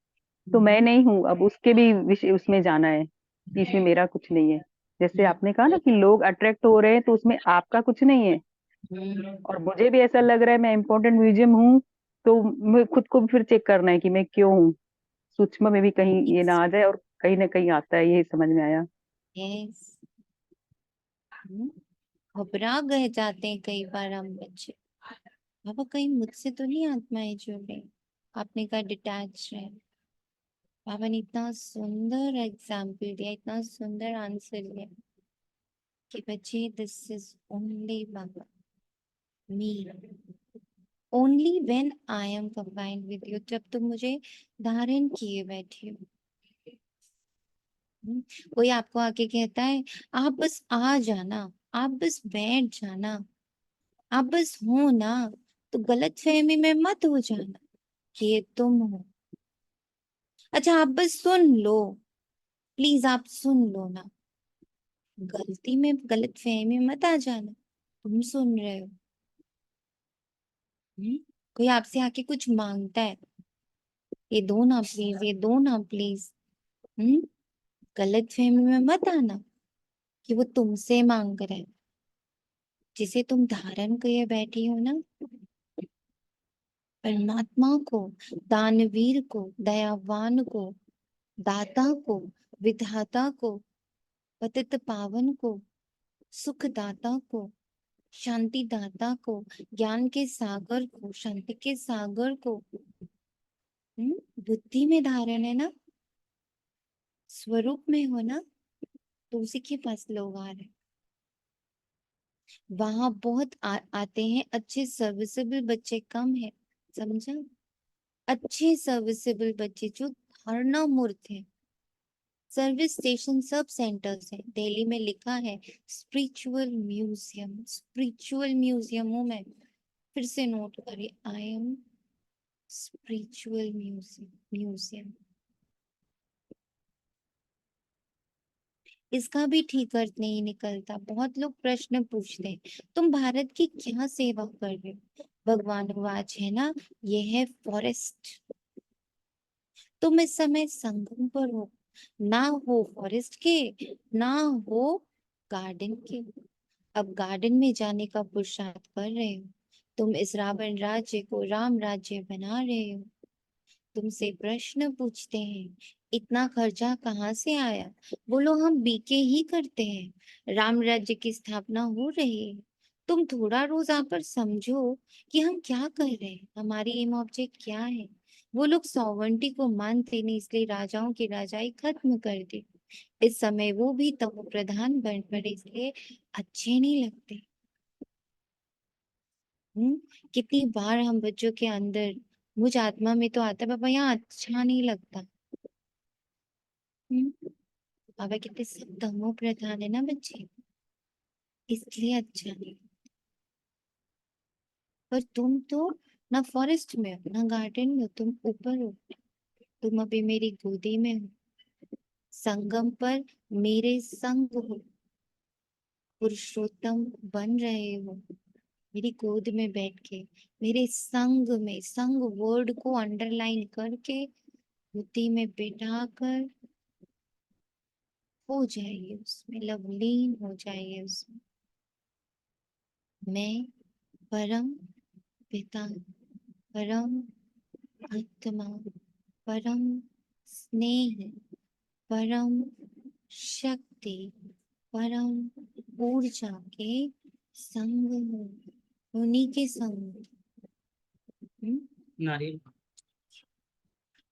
तो मैं नहीं हूँ, अब उसके भी विषय उसमें जाना है कि इसमें मेरा कुछ नहीं है। जैसे आपने कहा ना कि लोग अट्रैक्ट हो रहे हैं तो उसमें आपका कुछ नहीं है, और मुझे भी ऐसा लग रहा है मैं इम्पोर्टेंट म्यूजियम हूँ, तो मैं खुद को भी फिर चेक करना है कि मैं क्यों हूँ। सूक्ष्म में भी कहीं ये ना आ जाए, और कहीं ना कहीं आता है, ये समझ में आया। यस, घबरा गए जाते हैं कई बार हम बच्चे, बाबा कहीं मुझसे तो नहीं आत्माएं जुड़ रही। आपने कहा डिटैच रहे। बाबा ने इतना सुंदर एग्जाम्पल दिया, इतना सुंदर आंसर दिया कि बच्चे this is only Baba, me, only when I am combined with you. जब तुम मुझे धारण किए बैठे हो, कोई आपको आके कहता है आप बस आ जाना, आप बस बैठ जाना, आप बस हो ना, तो गलत फहमी में मत हो जाना कि ये तुम हो। अच्छा आप बस सुन लो, प्लीज आप सुन लो ना। गलती में गलत फहमी मत आ जाना, तुम सुन रहे हो। कोई आपसे आके कुछ मांगता है, ये दो ना प्लीज, ये दो ना प्लीज। गलत फहमी में मत आना कि वो तुमसे मांग रहा है। जिसे तुम धारण किए बैठी हो ना, परमात्मा को, दानवीर को, दयावान को, दाता को, विधाता को, पतित पावन को, सुखदाता को, शांति दाता को, ज्ञान के सागर को, शांति के सागर को, बुद्धि में धारण है ना, स्वरूप में हो ना, तो उसी के पास लोग आ रहे हैं। वहां बहुत आते हैं अच्छे सर्विसेबल बच्चे, कम है, समझा। अच्छे सर्विसेबल बच्चे जो धारणा मूर्त है। सर्विस स्टेशन सब सेंटर्स है दिल्ली में, लिखा है स्पिरिचुअल म्यूजियम। स्पिरिचुअल म्यूजियम हूँ मैं, फिर से नोट करिए, आई एम स्पिरिचुअल म्यूजियम। इसका भी ठीक अर्थ नहीं निकलता। बहुत लोग प्रश्न पूछते हैं, तुम भारत की क्या सेवा कर रहे हो? भगवान वाच है ना, ये है फॉरेस्ट। तुम इस समय संगम पर हो, ना हो फॉरेस्ट के, ना हो गार्डन के। अब गार्डन में जाने का पुरुषार्थ कर रहे हो। तुम इस रावण राज्य को राम राज्य बना रहे हो। तुमसे प्रश्न पूछते हैं, इतना खर्चा कहाँ से आया? बोलो हम बीके ही करते हैं, राम राज्य की स्थापना हो रही है। तुम थोड़ा रोज आकर समझो कि हम क्या कर रहे हैं, हमारी एम ऑब्जेक्ट क्या है। वो लोग सॉवरेंटी को मानते नहीं, इसलिए राजाओं की राजाई खत्म कर दी। इस समय वो भी तमो प्रधान बन पड़े, इसलिए अच्छे नहीं लगते। कितनी बार हम बच्चों के अंदर, मुझ आत्मा में तो आता है बाबा यहाँ अच्छा नहीं लगता। बाबा कितने सब तमो प्रधान है ना बच्चे, इसलिए अच्छा नहीं। पर तुम तो ना फॉरेस्ट में हो, ना गार्डन में हो, तुम ऊपर हो। तुम अभी मेरी गोदी में हो, संगम पर मेरे संग हो, पुरुषोत्तम बन रहे हो मेरी गोद में बैठ के, मेरे संग में। संग वर्ड को अंडरलाइन करके बुद्धि में बिठा कर हो जाइए उसमें, लवलीन हो जाइए उसमें। मैं परम पिता, परम आत्मा, परम स्नेह, परम शक्ति, परम ऊर्जा के संग हूँ, उन्हीं के संग। नारी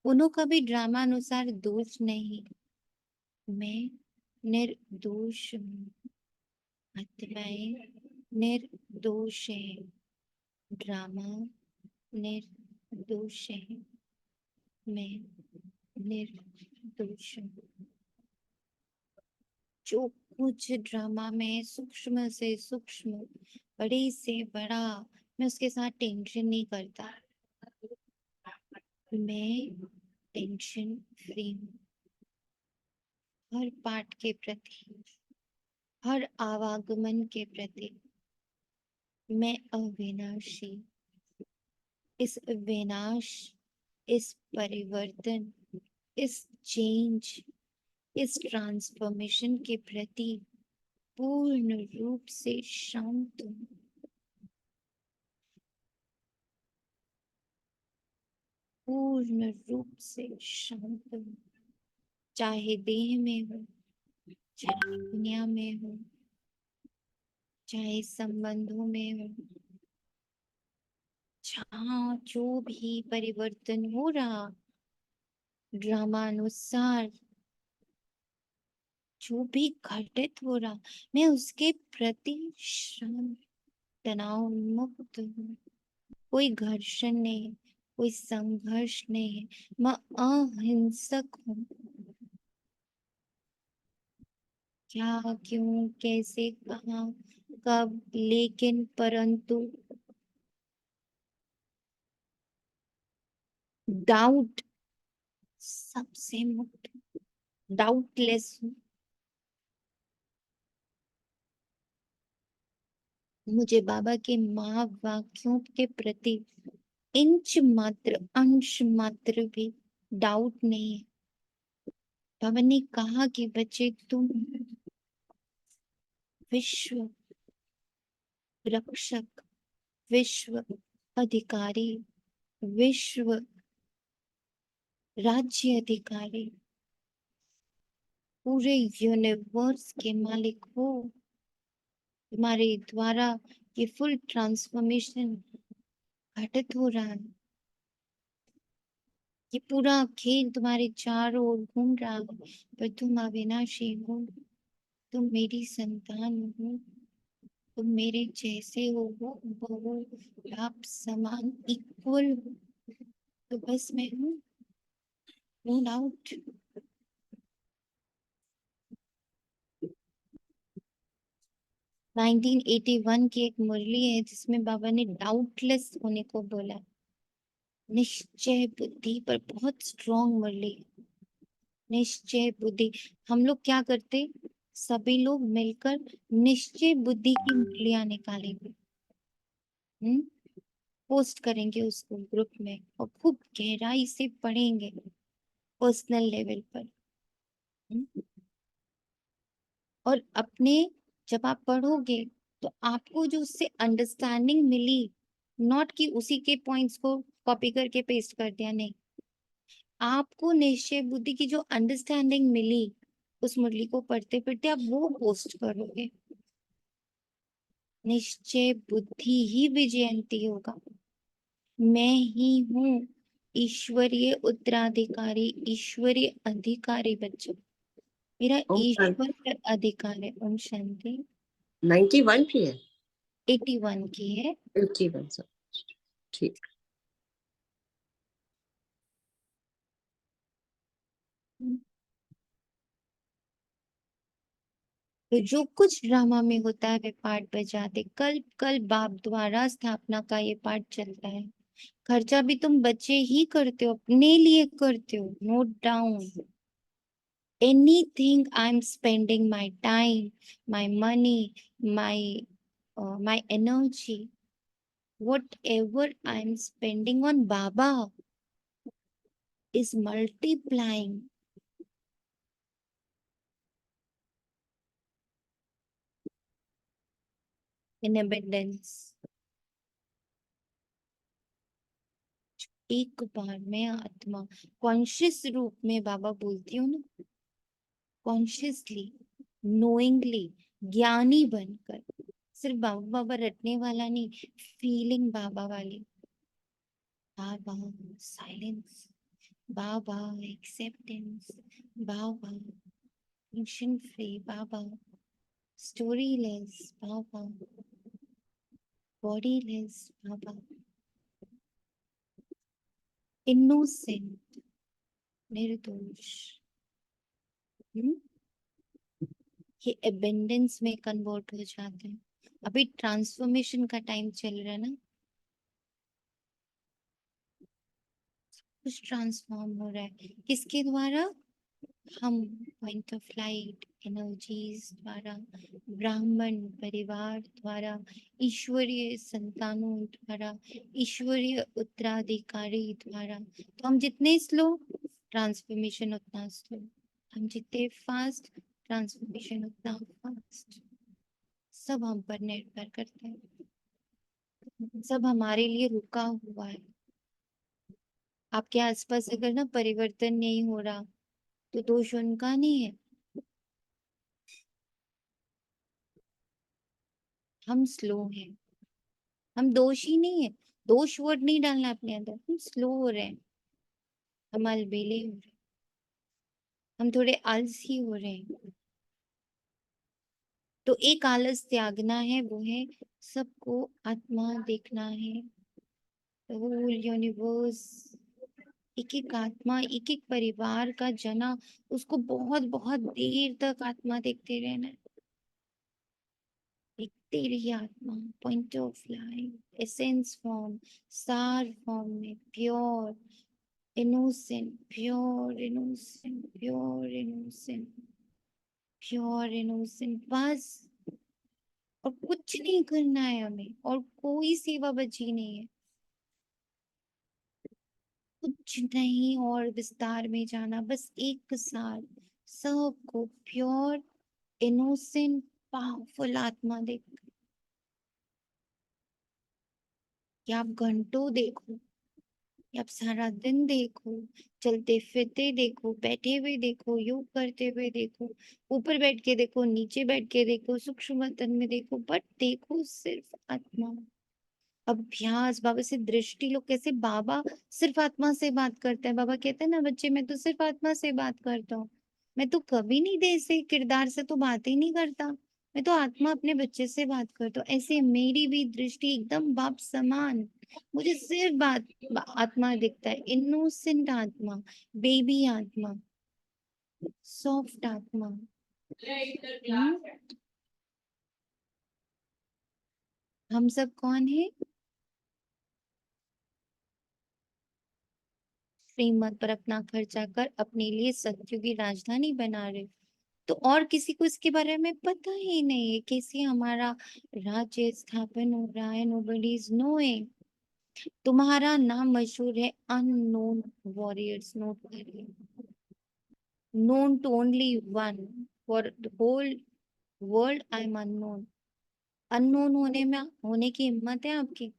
उन्हों का भी ड्रामा अनुसार दोष नहीं, मैं निर्दोष हूँ। आत्माएं निर्दोष है, ड्रामा निर्दोष है, मैं निर्दोष हूँ। जो कुछ ड्रामा में सूक्ष्म से सूक्ष्म, बड़े से बड़ा, मैं उसके साथ टेंशन नहीं करता। मैं टेंशन फ्री हूँ। हर पाठ के प्रति, हर आवागमन के प्रति मैं अविनाशी। इस विनाश, इस परिवर्तन, इस चेंज, इस ट्रांसफॉर्मेशन के प्रति पूर्ण रूप से शांत हूँ। पूर्ण रूप से शांत हूँ। चाहे देह में हो, चाहे दुनिया में हो, चाहे संबंधों में हो, जहाँ जो भी परिवर्तन हो रहा ड्रामानुसार, जो भी घटित हो रहा, मैं उसके प्रति शांत, तनाव मुक्त हूँ। कोई घर्षण नहीं, कोई संघर्ष नहीं है, मैं अहिंसक हूँ। क्या, क्यों, कैसे, कहाँ, कब, लेकिन, परंतु, डाउट, सबसे मुक्त, डाउटलेस हूँ। मुझे बाबा के महावाक्यों के प्रति इंच मात्र, अंश मात्र भी डाउट नहीं है। बाबा ने कहा कि बच्चे तुम विश्व रक्षक, विश्व अधिकारी, विश्व राज्य अधिकारी, पूरे यूनिवर्स के मालिक हो। तुम्हारे द्वारा ये फुल ट्रांसफॉर्मेशन घटित हो रहा है। ये पूरा खेल तुम्हारे चारों ओर घूम रहा है, पर तुम अविनाशी हो, तुम मेरी संतान हो, तुम मेरे जैसे हो, वो आप समान इक्वल हो। तो बस मैं हूँ, नो डाउट। नाइनटीन 81 की एक मुरली है जिसमें बाबा ने डाउटलेस होने को बोला, निश्चय बुद्धि पर। बहुत स्ट्रॉन्ग मुरली है, निश्चय बुद्धि। हम लोग क्या करते, सभी लोग मिलकर निश्चय बुद्धि की मुरलियां निकालेंगे, पोस्ट करेंगे उसको ग्रुप में और खूब गहराई से पढ़ेंगे पर्सनल लेवल पर। और अपने जब आप पढ़ोगे तो आपको जो उससे अंडरस्टैंडिंग मिली, नॉट कि उसी के पॉइंट्स को कॉपी करके पेस्ट कर दिया, नहीं, आपको निश्चय बुद्धि की जो अंडरस्टैंडिंग मिली उस मुरली को पढ़ते पढ़ते आप वो पोस्ट करोगे। निश्चय बुद्धि ही विजयंती होगा। मैं ही हूँ ईश्वरीय उत्तराधिकारी, ईश्वरीय अधिकारी बच्चों। मेरा ओम शांति। ईश्वर पर अधिकार है। ओम शांति। 91 की है, 81 की है। 81 सर, ठीक। तो जो कुछ ड्रामा में होता है वे पाठ बजाते, कल कल बाप द्वारा स्थापना का ये पाठ चलता है। खर्चा भी तुम बच्चे ही करते हो, अपने लिए करते हो, note down. Anything I'm spending my time, my money, my energy, whatever I'm spending on Baba is multiplying. In abundance. एक बार मैं आत्मा कॉन्शियस रूप में बाबा बोलती हूँ ना, कॉन्शियसली, नोइंगली, ज्ञानी बनकर, सिर्फ बाबा बाबा रटने वाला नहीं, फीलिंग बाबा वाली। बाबा silence, Baba acceptance, Baba tension free, Baba storyless, Baba bodiless, Baba innocent, निर्दोष। ये एबेंडेंस में कन्वर्ट हो जाते हैं। अभी ट्रांसफॉर्मेशन का टाइम चल रहा है ना, कुछ ट्रांसफॉर्म हो रहा है। किसके द्वारा? हम पॉइंट ऑफ लाइट एनर्जीज द्वारा, ब्राह्मण परिवार द्वारा, ईश्वरीय संतानों द्वारा, ईश्वरीय उत्तराधिकारी द्वारा। तो हम जितने स्लो, ट्रांसफॉर्मेशन उतना स्लो। हम जितने फास्ट, ट्रांसफॉर्मेशन उतना फास्ट। सब हम पर निर्भर करता है, सब हमारे लिए रुका हुआ है। आपके आसपास अगर ना परिवर्तन नहीं हो रहा तो दोष उनका नहीं है, हम स्लो हैं। हम दोषी नहीं है, दोष वर्ड नहीं डालना अपने अंदर। हम स्लो हो रहे हैं, हम अलबेले हो रहे हैं, हम थोड़े आलसी हो रहे हैं। तो एक आलस त्यागना है, वो है सबको आत्मा देखना है। होल यूनिवर्स, एक एक आत्मा, एक एक परिवार का जना, उसको बहुत बहुत देर तक आत्मा देखते रहना है। देखते रहिए आत्मा, point of light, essence form, सार फॉर्म में, pure innocent, pure innocent, pure innocent, pure innocent, बस। और कुछ नहीं करना है हमें, और कोई सेवा बची नहीं है, कुछ नहीं और विस्तार में जाना, बस एक साथ सबको प्योर इनोसेंट पावरफुल आत्मा देख, या आप घंटों देखो, या आप सारा दिन देखो, चलते फिरते देखो, बैठे हुए देखो, योग करते हुए देखो, ऊपर बैठ के देखो, नीचे बैठ के देखो, सूक्ष्म तन में देखो, बट देखो सिर्फ आत्मा। अभ्यास, बाबा से दृष्टि, लोग कैसे बाबा सिर्फ आत्मा से बात करते हैं। बाबा कहते हैं ना, बच्चे मैं तो सिर्फ आत्मा से बात करता हूँ, मैं तो कभी नहीं देह से किरदार से तो बात ही नहीं करता, मैं तो आत्मा अपने बच्चे से बात करता हूँ। ऐसे मेरी भी दृष्टि एकदम बाप समान, मुझे सिर्फ आत्मा दिखता है, इनोसेंट आत्मा, बेबी आत्मा, सॉफ्ट आत्मा। हम सब कौन है? श्रीमत पर अपना खर्चा कर अपने लिए सत्य की राजधानी बना रहे, तो और किसी को इसके बारे में पता ही नहीं है, कैसे हमारा राज्य स्थापन हो रहा है। Nobody is knowing. तुम्हारा नाम मशहूर है अननोन वॉरियर्स, नोट करिए, known to only one, for the whole world I am unknown। Unknown होने की हिम्मत है आपकी?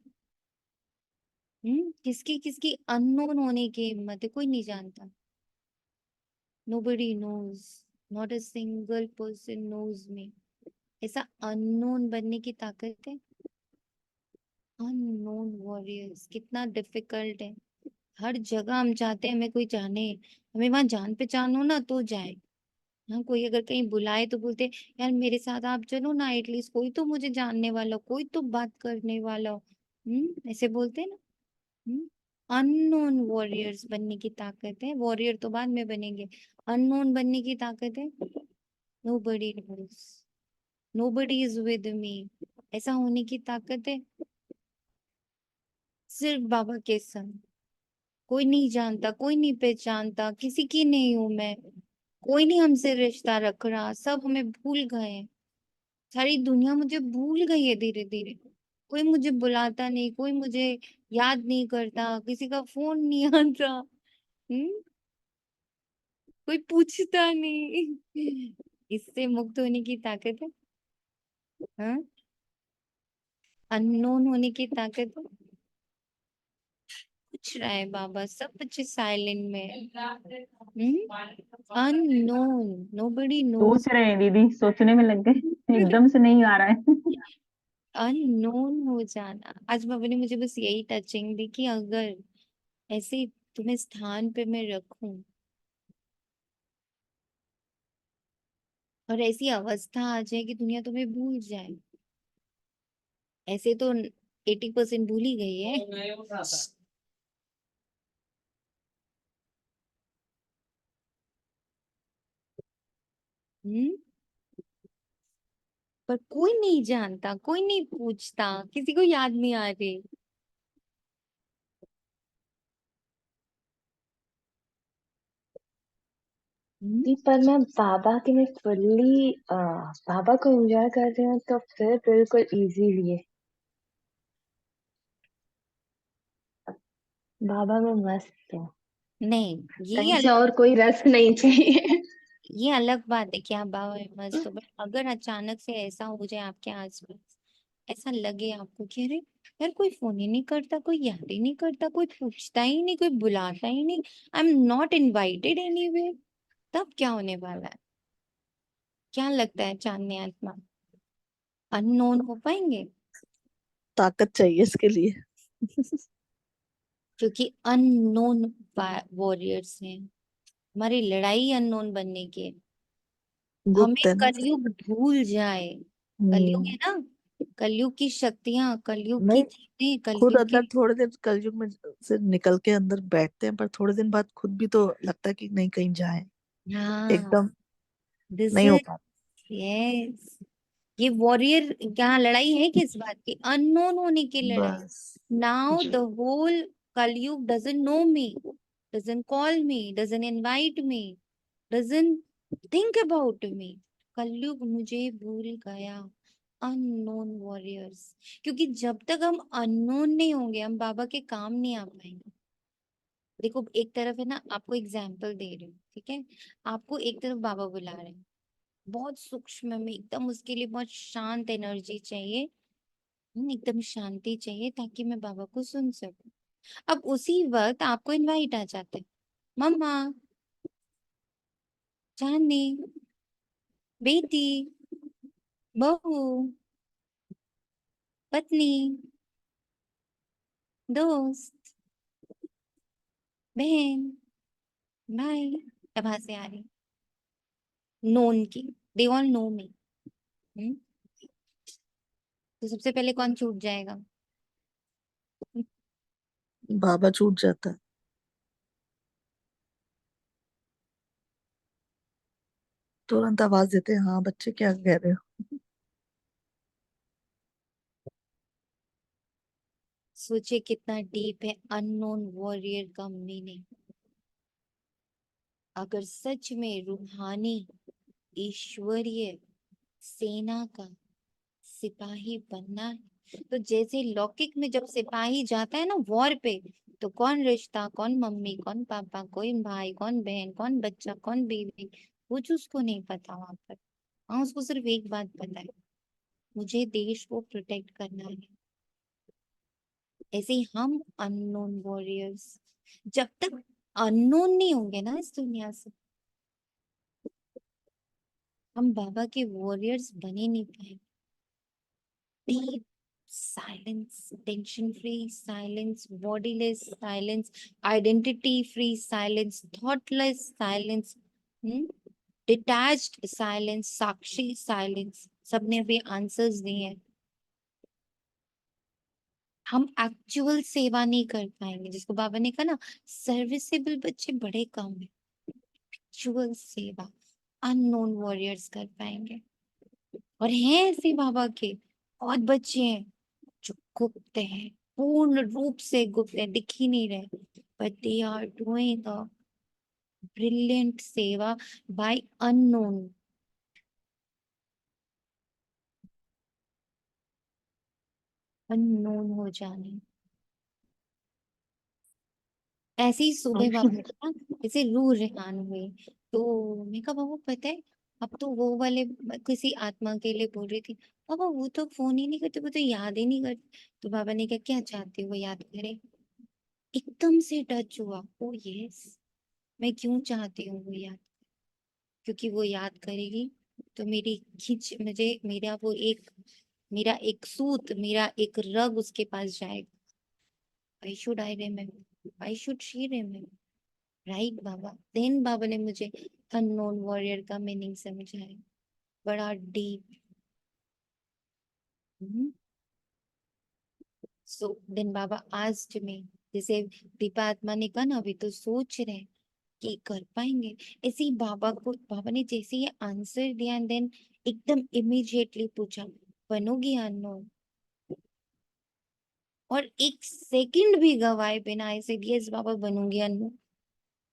किसकी किसकी अननोन होने की हिम्मत है? कोई नहीं जानता। nobody knows, not a single person knows me। ऐसा अननोन बनने की ताकत है। अननोन वॉरियर्स कितना डिफिकल्ट है। हर जगह हम चाहते हैं हमें कोई जाने, हमें वहां जान पहचान हो ना तो जाए। हाँ, कोई अगर कहीं बुलाए तो बोलते यार मेरे साथ आप चलो ना, एटलीस्ट कोई तो मुझे जानने वाला हो, कोई तो बात करने वाला हो। ऐसे बोलते हैं ना। अननोन वॉरियर्स बनने की ताकत है। वॉरियर तो बाद में बनेंगे, अननोन बनने की ताकत है। Nobody nose, nobody is with me, ऐसा होने की ताकत है सिर्फ बाबा के संग। कोई नहीं जानता, कोई नहीं पहचानता, किसी की नहीं हूं मैं, कोई नहीं हमसे रिश्ता रख रहा, सब हमें भूल गए हैं। सारी दुनिया मुझे भूल गई है धीरे धीरे। कोई मुझे बुलाता नहीं, कोई मुझे याद नहीं करता, किसी का फोन नहीं आता। हम्म कोई पूछता नहीं। इससे मुक्त होने की ताकत है। हाँ, अननोन होने की ताकत है। पूछ रहा है बाबा, सब बच्चे साइलेंट में। Unknown, nobody knows. सोच रहे हैं दीदी, सोचने में लग गए, एकदम से नहीं आ रहा है। अननोन हो जाना। आज बाबा ने मुझे बस यही टचिंग दी कि अगर ऐसे तुम्हें स्थान पे मैं रखूं और ऐसी अवस्था आ जाए कि दुनिया तुम्हें भूल जाए, ऐसे तो 80% भूल ही गई है। हम्म पर कोई नहीं जानता, कोई नहीं पूछता, किसी को याद नहीं आ रही। जी, पर मैं बाबा की मैं फुल्ली बाबा को एंजॉय कर रही हूँ तो फिर बिल्कुल इजीली है। बाबा में मस्त हूँ, नहीं, ये कहीं से और कोई रस नहीं चाहिए। ये अलग बात है कि आप बाबा में मस्त हो, बट अगर अचानक से ऐसा हो जाए आपके आसपास, ऐसा लगे आपको कि अरे यार कोई फोन ही नहीं करता, कोई याद ही नहीं करता, कोई पूछता ही नहीं, कोई बुलाता ही नहीं, I am not invited anyway, तब क्या होने वाला है? क्या लगता है चांदनी आत्मा अननोन हो पाएंगे? ताकत चाहिए इसके लिए। क्योंकि अननोन वॉरियर्स हैं, हमारी लड़ाई अननोन बनने की है। गुप्त हमें है ना। कलयुग भूल जाए। कलयुग है ना, कलयुग की शक्तियां, कलयुग की नहीं, चीजें, खुद कलयुग के। अंदर थोड़े दिन कलयुग में से निकल के अंदर बैठते हैं, पर थोड़े दिन बाद खुद भी तो लगता है कि नहीं कहीं जाए, हाँ, एकदम दिस नहीं हो इज, पाता। यस, ये वॉरियर, क्या लड़ाई है किस बात की? अननोन होने की लड़ाई। बस नाउ जी। द होल कलयुग doesn't know me, doesn't call me, doesn't invite me, doesn't think about me. कलयुग मुझे भूल गया, अननोन वॉरियर्स, क्योंकि जब तक हम अननोन नहीं होंगे हम बाबा के काम नहीं आ पाएंगे। देखो एक तरफ है ना, आपको एग्जाम्पल दे रही हूँ, ठीक है, आपको एक तरफ बाबा बुला रहे हैं, बहुत सूक्ष्म में एकदम, उसके लिए बहुत शांत एनर्जी चाहिए, एकदम शांति चाहिए ताकि मैं बाबा को सुन सकूं। अब उसी वक्त आपको इनवाइट आ जाता है, मम्मा, चांदनी, बेटी, बहू, पत्नी, दोस्त, बहन, भाई, आवाज से आ रही, नोन की, दे ऑल नो मी। तो सबसे पहले कौन छूट जाएगा? बाबा छूट जाता है। तुरंत आवाज देते हैं, हाँ बच्चे क्या कह रहे हो। सोचिए कितना डीप है अननोन वॉरियर का मीनिंग। अगर सच में रूहानी ईश्वरीय सेना का सिपाही बनना है, तो जैसे लौकिक में जब सिपाही जाता है ना वॉर पे, तो कौन रिश्ता, कौन मम्मी, कौन पापा, कौन भाई, कौन बहन, कौन बच्चा, कौन बीवी, कुछ उसको नहीं पता वहां पर। हाँ, उसको सिर्फ एक बात पता है, मुझे देश को प्रोटेक्ट करना है। ऐसे ही हम अननोन वॉरियर्स, जब तक अननोन नहीं होंगे ना इस दुनिया से, हम बाबा के वॉरियर्स बने नहीं पाएंगे। Deep silence, tension free silence, bodiless silence, identity free silence, thoughtless silence, detached silence, साक्षी silence, सबने अभी आंसर्स दिए हैं। हम एक्चुअल सेवा नहीं कर पाएंगे, जिसको बाबा ने कहा ना, सर्विसेबल बच्चे बड़े कम है। एक्चुअल सेवा अननोन वॉरियर्स कर पाएंगे। और हैं ऐसे बाबा के बहुत बच्चे हैं जो गुप्त हैं, पूर्ण रूप से गुप्त है, दिख ही नहीं रहे, but they are doing a brilliant सेवा बाय अननोन। अननोन हो जाने। ऐसे ही सुबह बाबा ने कहा, जैसे रूह रेहान हुई, तो मैं कहा बाबा पता है, अब तो वो वाले, किसी आत्मा के लिए बोल रही थी, बाबा वो तो फोन ही नहीं करते, वो तो याद ही नहीं करते। तो बाबा ने कहा क्या चाहते हो वो याद करे? एकदम से टच हुआ, ओ यस, मैं क्यों चाहती हूँ वो याद, क्योंकि वो याद करेगी तो मेरी खिंच, मुझे मेरा एक सूत, मेरा एक रग उसके पास जाएगा। Why should I remember? Why should she remember? Right Baba. Then Baba ने मुझे अननोन वॉरियर का मीनिंग समझाया, बड़ा deep. So then Baba asked me, जैसे दीपा आत्मा ने कहा ना, अभी तो सोच रहे हैं कि कर पाएंगे। ऐसे ही बाबा को, बाबा ने जैसे ये आंसर दिया एंड देन एकदम इमीडिएटली पूछा, बनोगी अननोन? और एक सेकंड भी गवाए बिना ऐसे, यस बाबा बनूंगी unknown,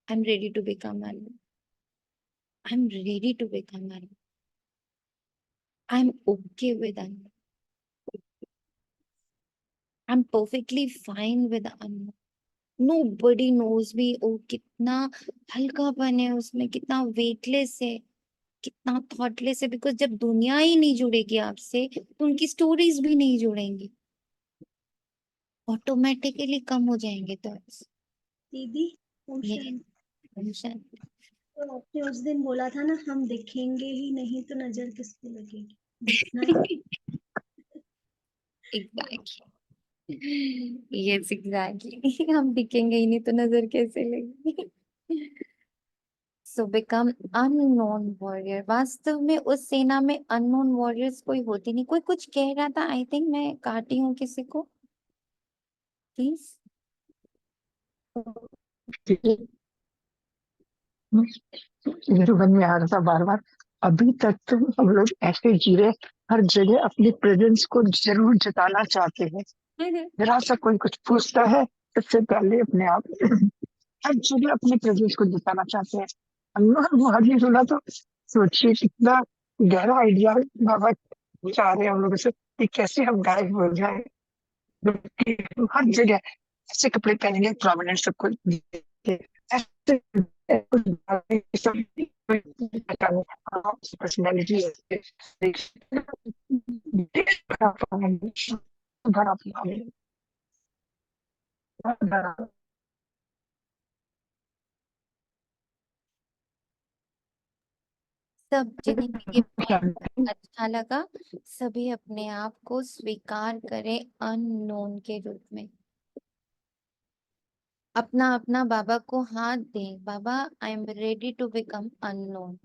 I am ready to become unknown, I am ready to become unknown, I am okay with unknown, I am perfectly fine with unknown. Nobody knows me। ओ कितना हल्कापन है उसमें, कितना वेटलेस है, कितना थॉटलेस है, बिकॉज जब दुनिया ही नहीं जुड़ेगी आपसे तो उनकी स्टोरीज भी नहीं जुड़ेंगी, ऑटोमेटिकली कम हो जाएंगे थॉट्स। दीदी, ओम ये शांति। तो आपने उस दिन बोला था ना, हम दिखेंगे ही नहीं तो नजर किस पे लगेगी, दिखना ही। एग्जैक्टली, यस एग्जैक्टली, हम दिखेंगे ही नहीं तो नजर कैसे लगेगी। So become unknown warrior. वास्तव में उस सेना में अननोन वॉरियर्स कोई होती नहीं। कोई कुछ कह रहा था, आई थिंक मैं काटी हूँ किसी को, प्लीज। मेरे मन में आ रहा था बार बार, अभी तक तो हम लोग ऐसे जी रहे, हर जगह अपनी प्रेजेंस को जरूर जताना चाहते हैं। जरा सा कोई कुछ पूछता है, सबसे पहले अपने आप हर जगह अपने प्रेजेंस को जताना चाहते हैं। अल्लाह वो आगे सुना तो सोचिए कितना गहरा आइडिया है बाबा चाह रहे हैं हम लोगों से कि कैसे हम गायब हो जाए, जबकि हम हर जगह ऐसे कपड़े पहनेंगे प्रोमिनेंट सबको दिखे, ऐसे कुछ पर्सनैलिटी सब जिन्हें ये पॉइंट अच्छा लगा, सभी अपने आप को स्वीकार करें अननोन के रूप में। अपना अपना बाबा को हाथ दें, Baba I am ready to become unknown.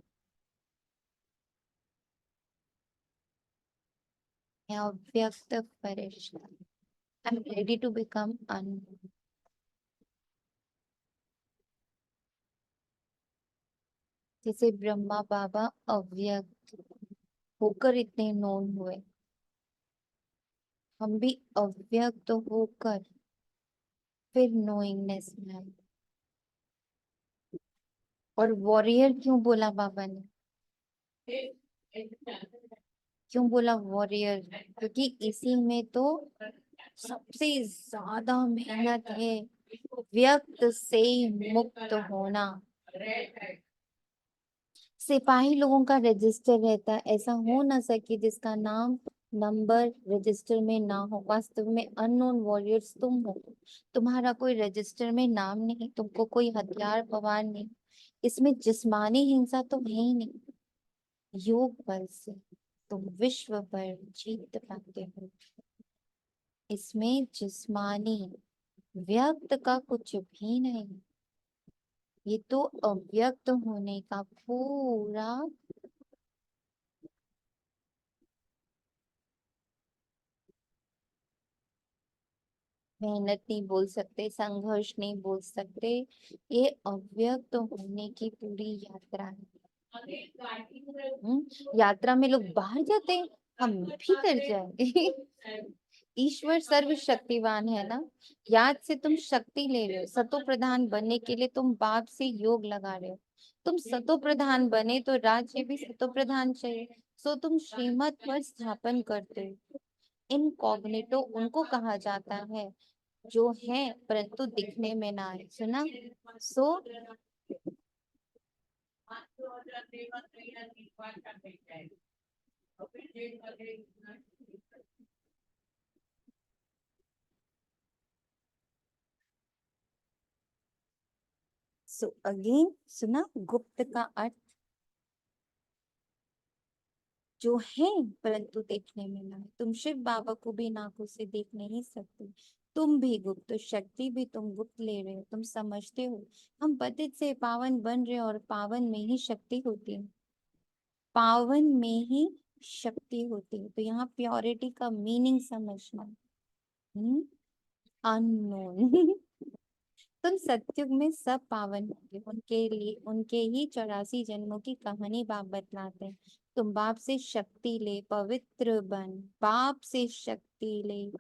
अव्यक्त फरिश्ता, I am ready to become unknown. जैसे ब्रह्मा बाबा अव्यक्त होकर इतने नोन हुए, हम भी अव्यक्त होकर फिर नोइंगनेस में आए। और वॉरियर क्यों बोला बाबा ने? क्यों बोला वॉरियर? क्योंकि इसी में तो सबसे ज्यादा मेहनत है, व्यक्त से मुक्त होना। सिपाही लोगों का रजिस्टर रहता है, ऐसा हो ना सके जिसका नाम नंबर रजिस्टर में ना हो। वास्तव में अननोन वॉरियर्स तुम हो, तुम्हारा कोई रजिस्टर में नाम नहीं, तुमको कोई हथियार पवार नहीं, इसमें जिस्मानी हिंसा तो है ही नहीं। योग बल से तुम विश्व पर जीत पाते हो। इसमें जिस्मानी व्यक्त का कुछ भी नहीं, ये तो अव्यक्त होने का पूरा मेहनत नहीं बोल सकते, संघर्ष नहीं बोल सकते, ये अव्यक्त होने की पूरी यात्रा है। यात्रा में लोग बाहर जाते हैं, हम भी कर जाए। ईश्वर सर्वशक्तिवान है ना। याद से तुम शक्ति ले रहे हो, सतो प्रधान बनने के लिए तुम बाप से योग लगा रहे हो। तुम सतो प्रधान बने तो राज्य भी सतो प्रधान चाहिए, सो तुम श्रीमत पर स्थापन करते हो। इनकॉग्निटो उनको कहा जाता है जो है परंतु दिखने में ना आए। सुना? सो अगेन सुना, गुप्त का अर्थ जो है परंतु देखने में ना आए। तुम शिव बाबा को भी नाकों से देख नहीं सकते, तुम भी गुप्त, शक्ति भी तुम गुप्त ले रहे हो। तुम समझते हो हम पतित से पावन बन रहे हो, और पावन में ही शक्ति होती है, पावन में ही शक्ति होती है। तो यहाँ प्योरिटी का मीनिंग समझना। अननोन तुम सतयुग में सब पावन होंगे, उनके लिए उनके ही 84 जन्मों की कहानी बाप बतलाते हैं। तुम बाप से शक्ति ले, पवित्र बन, बाप से शक्ति ले,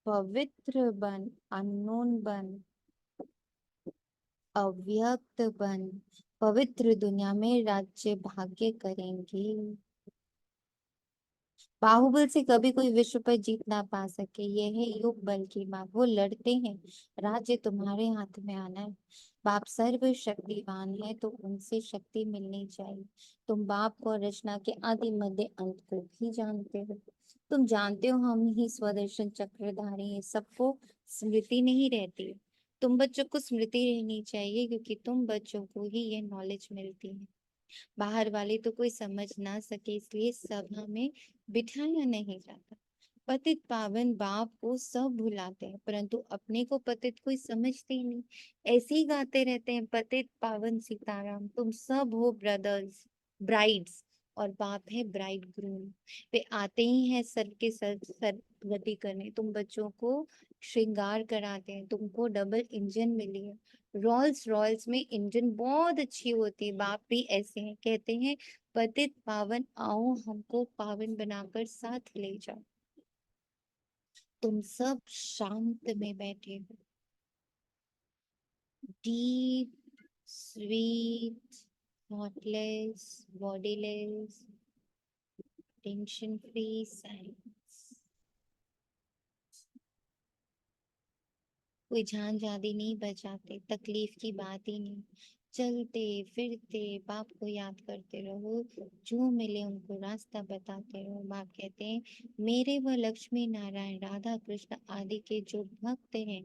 पवित्र बन, अननोन बन, अव्यक्त बन, पवित्र दुनिया में राज्य भाग्य करेंगे। बाहुबल से कभी कोई विश्व पर जीत ना पा सके, ये है योग बल की बात। वो लड़ते हैं, राज्य तुम्हारे हाथ में आना है। बाप सर्व शक्तिवान है तो उनसे शक्ति मिलनी चाहिए। तुम बाप को रचना के आदि मध्य अंत को भी जानते हो। तुम जानते हो हम ही स्वदर्शन चक्रधारी हैं, सबको स्मृति नहीं रहती। तुम बच्चों को स्मृति रहनी चाहिए, क्योंकि तुम बच्चों को ही ये नॉलेज मिलती है। बाहर वाले तो कोई समझ ना सके, इसलिए सभा में बिठाया नहीं जाता। पतित पावन बाप को सब भुलाते हैं, परंतु अपने को पतित कोई समझते ही नहीं। ऐसे ही गाते रहते हैं, पतित पावन सीताराम। तुम सब हो ब्रदर्स, ब्राइड्स, और बाप है ब्राइड ग्रूम। वे आते ही हैं सर के सर गति करने। तुम बच्चों को श्रृंगार कराते हैं, तुमको डबल इंजन मिली है। रॉल्स रॉयल्स में इंजन बहुत अच्छी होती है। बाप भी ऐसे हैं, कहते हैं पतित पावन आओ हमको पावन बनाकर साथ ले जाओ। तुम सब शांत में बैठे हो, deep sweet thoughtless bodiless tension free silence. कोई झांझादी नहीं बजाते, तकलीफ की बात ही नहीं। चलते फिरते बाप को याद करते रहो, जो मिले उनको रास्ता बताते रहो। बाप कहते हैं मेरे व लक्ष्मी नारायण राधा कृष्ण आदि के जो भक्त हैं,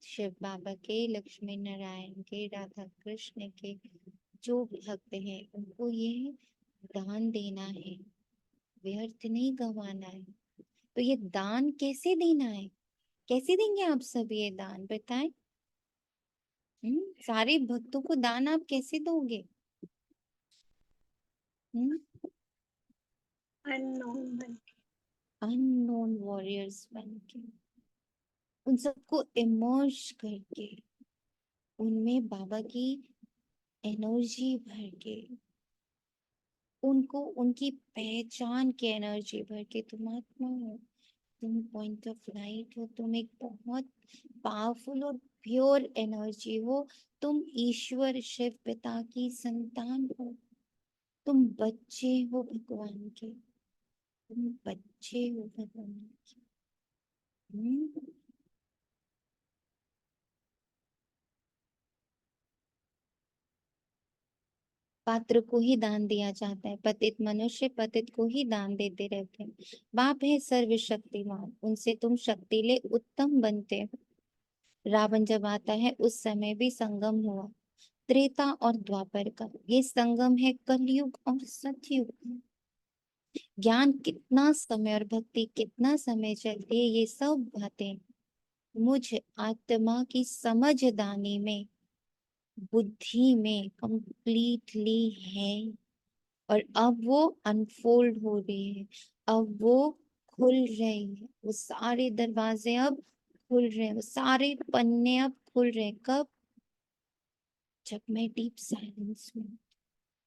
शिव बाबा के, लक्ष्मी नारायण के, राधा कृष्ण के जो भक्त हैं, उनको ये दान देना है, व्यर्थ नहीं गंवाना है। तो ये दान कैसे देना है, कैसे देंगे आप सब ये दान बताएं? सारे भक्तों को दान आप कैसे दोगे? अननोन वॉरियर्स बन के, उन सबको इमर्ज करके, उनमें बाबा की एनर्जी भर के, उनको उनकी पहचान की एनर्जी भर के, तुम आत्मा हो, तुम पॉइंट ऑफ लाइट हो, तुम एक बहुत पावरफुल और प्योर एनर्जी हो, तुम ईश्वर शिव पिता की संतान हो, तुम बच्चे हो भगवान के, तुम बच्चे हो भगवान के। पात्र को ही दान दिया जाता है, पतित मनुष्य पतित को ही दान देते रहते हैं। बाप है सर्वशक्तिमान, उनसे तुम शक्ति ले उत्तम बनते हो। रावण जब आता है उस समय भी संगम हुआ, त्रेता और द्वापर का। ये संगम है कलयुग और सतयुग। ज्ञान कितना समय और भक्ति कितना समय चलती है, ये सब बातें मुझ आत्मा की समझदानी में, बुद्धि में कंप्लीटली है। और अब वो अनफोल्ड हो रही है, अब वो खुल रही है, वो सारे दरवाजे अब खुल रहे हैं, वो सारे पन्ने अब खुल रहे हैं। कब? जब मैं डीप साइलेंस में,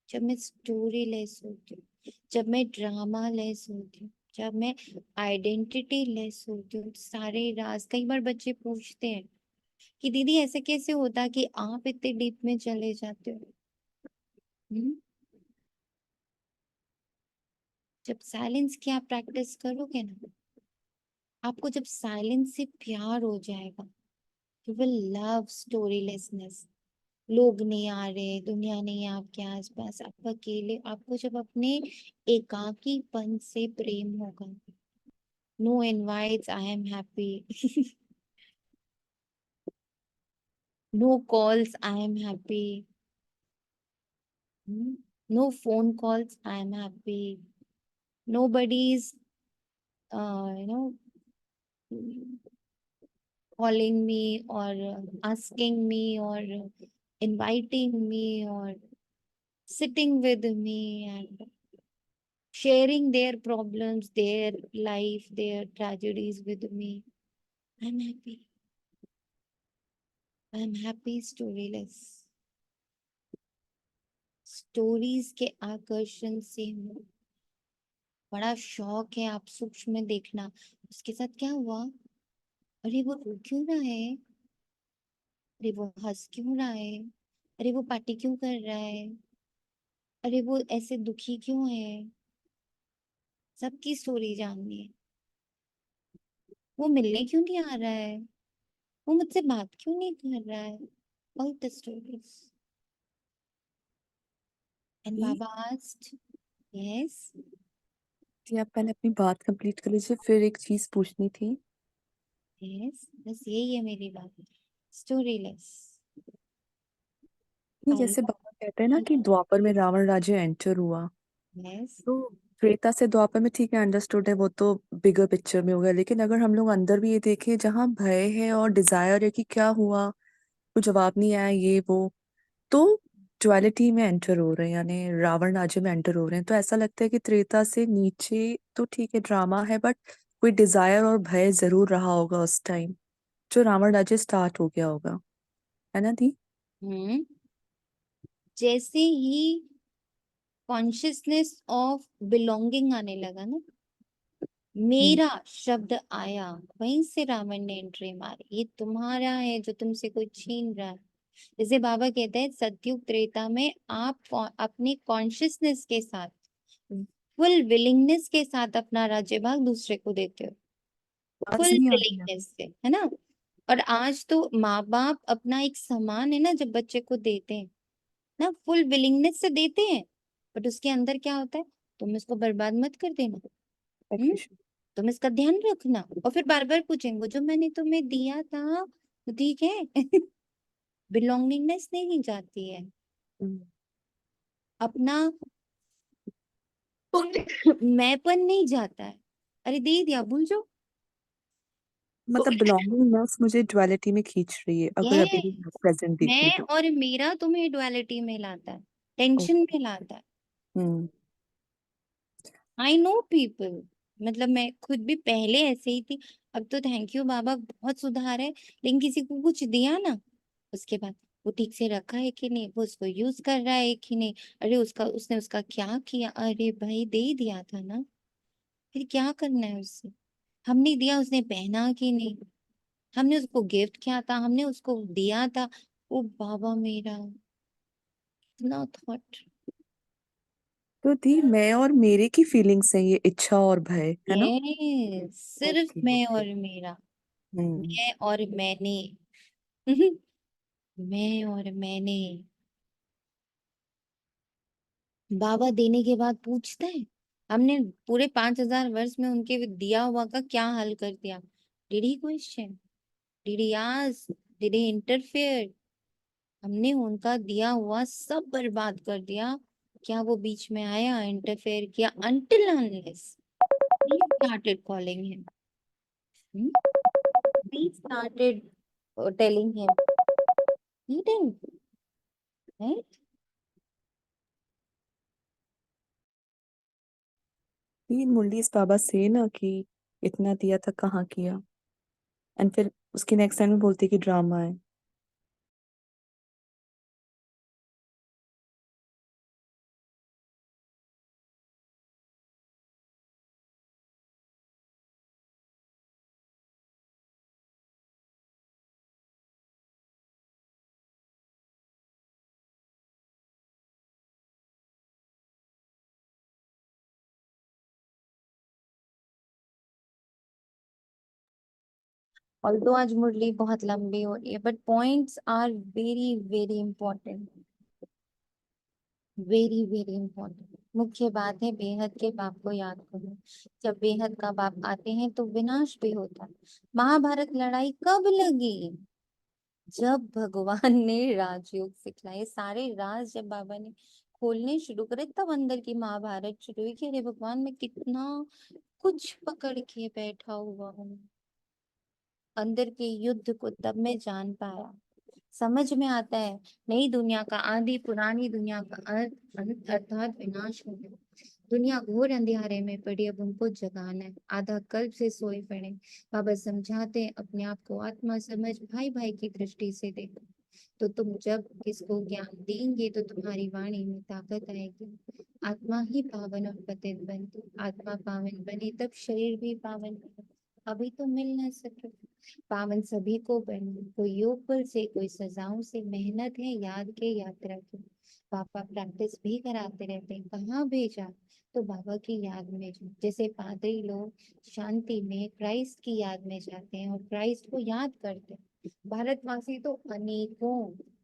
जब मैं स्टोरी लेस होती हूँ, जब मैं ड्रामा लेस होती हूँ, जब मैं आइडेंटिटी लेस होती हूँ। सारे राज, कई बार बच्चे पूछते हैं कि दीदी ऐसे कैसे होता कि आप इतने डीप में चले जाते हो? जब साइलेंस की आप प्रैक्टिस करोगे ना, आपको जब साइलेंस से प्यार हो जाएगा, यू विल लव स्टोरीलेसनेस। लोग नहीं आ रहे, दुनिया नहीं है आपके आसपास, आप अकेले, आपको जब अपने एकाकीपन से प्रेम होगा। No invites, I am happy. No calls, I am happy. No phone calls, I am happy. Nobody's you know calling me or asking me or inviting me or sitting with me and sharing their problems, their life, their tragedies with me. I'm happy. I'm happy storyless. Stories के आकर्षण से हूँ, बड़ा शौक है आप सूक्ष्म में देखना उसके साथ क्या हुआ, अरे वो रो क्यों रहा है, अरे वो हंस क्यों रहा है, अरे वो पार्टी क्यों कर रहा है, अरे वो ऐसे दुखी क्यों है। सबकी स्टोरी जाननी है। वो मिलने क्यों नहीं आ रहा है, वो मुझसे बात क्यों नहीं कर रहा है। All the stories. And Baba asked, yes, जी आप पहले अपनी बात कंप्लीट कर लीजिए, फिर एक चीज पूछनी थी। yes, बस यही है मेरी बात, स्टोरीलेस। नहीं, जैसे बाबा कहते हैं ना कि द्वापर में रावण राज्य एंटर हुआ, yes, तो त्रेता से द्वापर में ठीक है, अंडरस्टूड है, वो तो बिगर पिक्चर में हो गया। लेकिन अगर हम लोग अंदर भी ये देखें, जहाँ भय है और डिजायर है कि क्या हुआ, कुछ जवाब नहीं आया, ये वो, तो ड्युअलिटी में एंटर हो रहे हैं, यानी रावण राज्य में एंटर हो रहे हैं। तो ऐसा लगता है कि त्रेता से नीचे तो ठीक है ड्रामा है, बट कोई डिजायर और भय जरूर रहा होगा उस टाइम, जो रावण राज्य स्टार्ट हो गया होगा, है ना दी? जैसे ही कॉन्शियसनेस ऑफ बिलोंगिंग आने लगा ना, मेरा शब्द आया, वहीं से रावण ने एंट्री मारी, ये तुम्हारा है जो तुमसे कोई छीन रहा है। जैसे बाबा कहते हैं सतयुग त्रेता में आप अपनी कॉन्शियसनेस के साथ फुल विलिंगनेस के साथ अपना राज्य भाग दूसरे को देते हो, आवाज फुल नहीं आ रही है। विलिंगनेस से, है ना। और आज तो माँ बाप अपना एक सम्मान है ना, जब बच्चे को देते हैं ना, फुल विलिंगनेस से देते हैं, बट उसके अंदर क्या होता है, तुम इसको बर्बाद मत कर देना, Expectation. तुम इसका ध्यान रखना। और फिर बार बार पूछेंगे, वो जो मैंने तुम्हें दिया था तो ठीक है। बिलोंगिंगनेस नहीं जाती है, अपना मैंपन नहीं जाता है, अरे दे दिया भूल जाओ। मतलब belongingness मुझे duality में खींच रही है अगर अभी भी ये प्रेजेंट देखूं मैं तो। और मेरा तुम्हें डुअलिटी में लाता है, टेंशन में लाता है। हम्म आई नो पीपल, मतलब मैं खुद भी पहले ऐसे ही थी, अब तो थैंक यू बाबा बहुत सुधार है। लेकिन किसी को कुछ दिया ना, उसके बाद वो ठीक से रखा है कि नहीं, वो उसको यूज कर रहा है कि नहीं, अरे उसने उसका क्या किया, अरे भाई दे ही दिया था ना, फिर क्या करना है उससे। हमने दिया, उसने पहना कि नहीं, हमने उसको गिफ्ट किया था, हमने उसको दिया था, ओ बाबा मेरा इतना थॉट। तो दी मैं और मेरे की फीलिंग्स हैं ये इच्छा और भय, है ना? यस, सिर्फ ओके मैं ओके। और मेरा, हम्म मैं और मैंने। मैं और मैंने। बाबा देने के बाद पूछता है, हमने पूरे 5,000 वर्ष में उनके दिया हुआ का क्या हल कर दिया? Did he question, did he ask, did he interfere? हमने उनका दिया हुआ सब बर्बाद कर दिया, क्या वो बीच में आया, इंटरफेयर किया? until unless we started calling him, we started telling him, he didn't, right? दी मुरली इस बाबा से ना कि इतना दिया था कहाँ किया, एंड फिर उसकी नेक्स्ट टाइम में बोलती कि ड्रामा है। ऑल्दो आज मुरली बहुत लंबी हो रही है, but points are very very important, very very important. मुख्य बात है बेहद के बाप को याद करो। जब बेहद का बाप आते हैं तो विनाश भी होता है। महाभारत लड़ाई कब लगी? जब भगवान ने राजयोग सिखलाए, सारे राज जब बाबा ने खोलने शुरू करे, तब अंदर की महाभारत शुरू हुई कि अरे भगवान मैं कितना कुछ पकड़ के बैठा हुआ हूँ। अंदर के युद्ध को तब मैं जान पाया, समझ में आता है। नई दुनिया का आदि, पुरानी दुनिया का अंत अर्थात विनाश हो गया। दुनिया घोर अंधेरे में पड़ी, अब उनको जगाना है। आधा कल्प से सोए पड़े। बाबा समझाते हैं, अपने आप को आत्मा समझ, भाई भाई की दृष्टि से देखो। तो तुम जब किसको ज्ञान देंगे तो तुम्हारी वाणी में ताकत आएगी। आत्मा ही पावन और पतित बनती, आत्मा पावन बने तब शरीर भी पावन बने। अभी तो मिल न सके। पावन सभी को बने, कोई योग बल से, कोई सजाओं से, मेहनत है याद के यात्रा की। पापा प्रैक्टिस भी कराते रहते हैं, कहाँ भेजा? तो बाबा की याद में जो, जैसे पादरी लोग शांति में क्राइस्ट की याद में जाते हैं और क्राइस्ट को याद करते हैं, भारतवासी तो अनेकों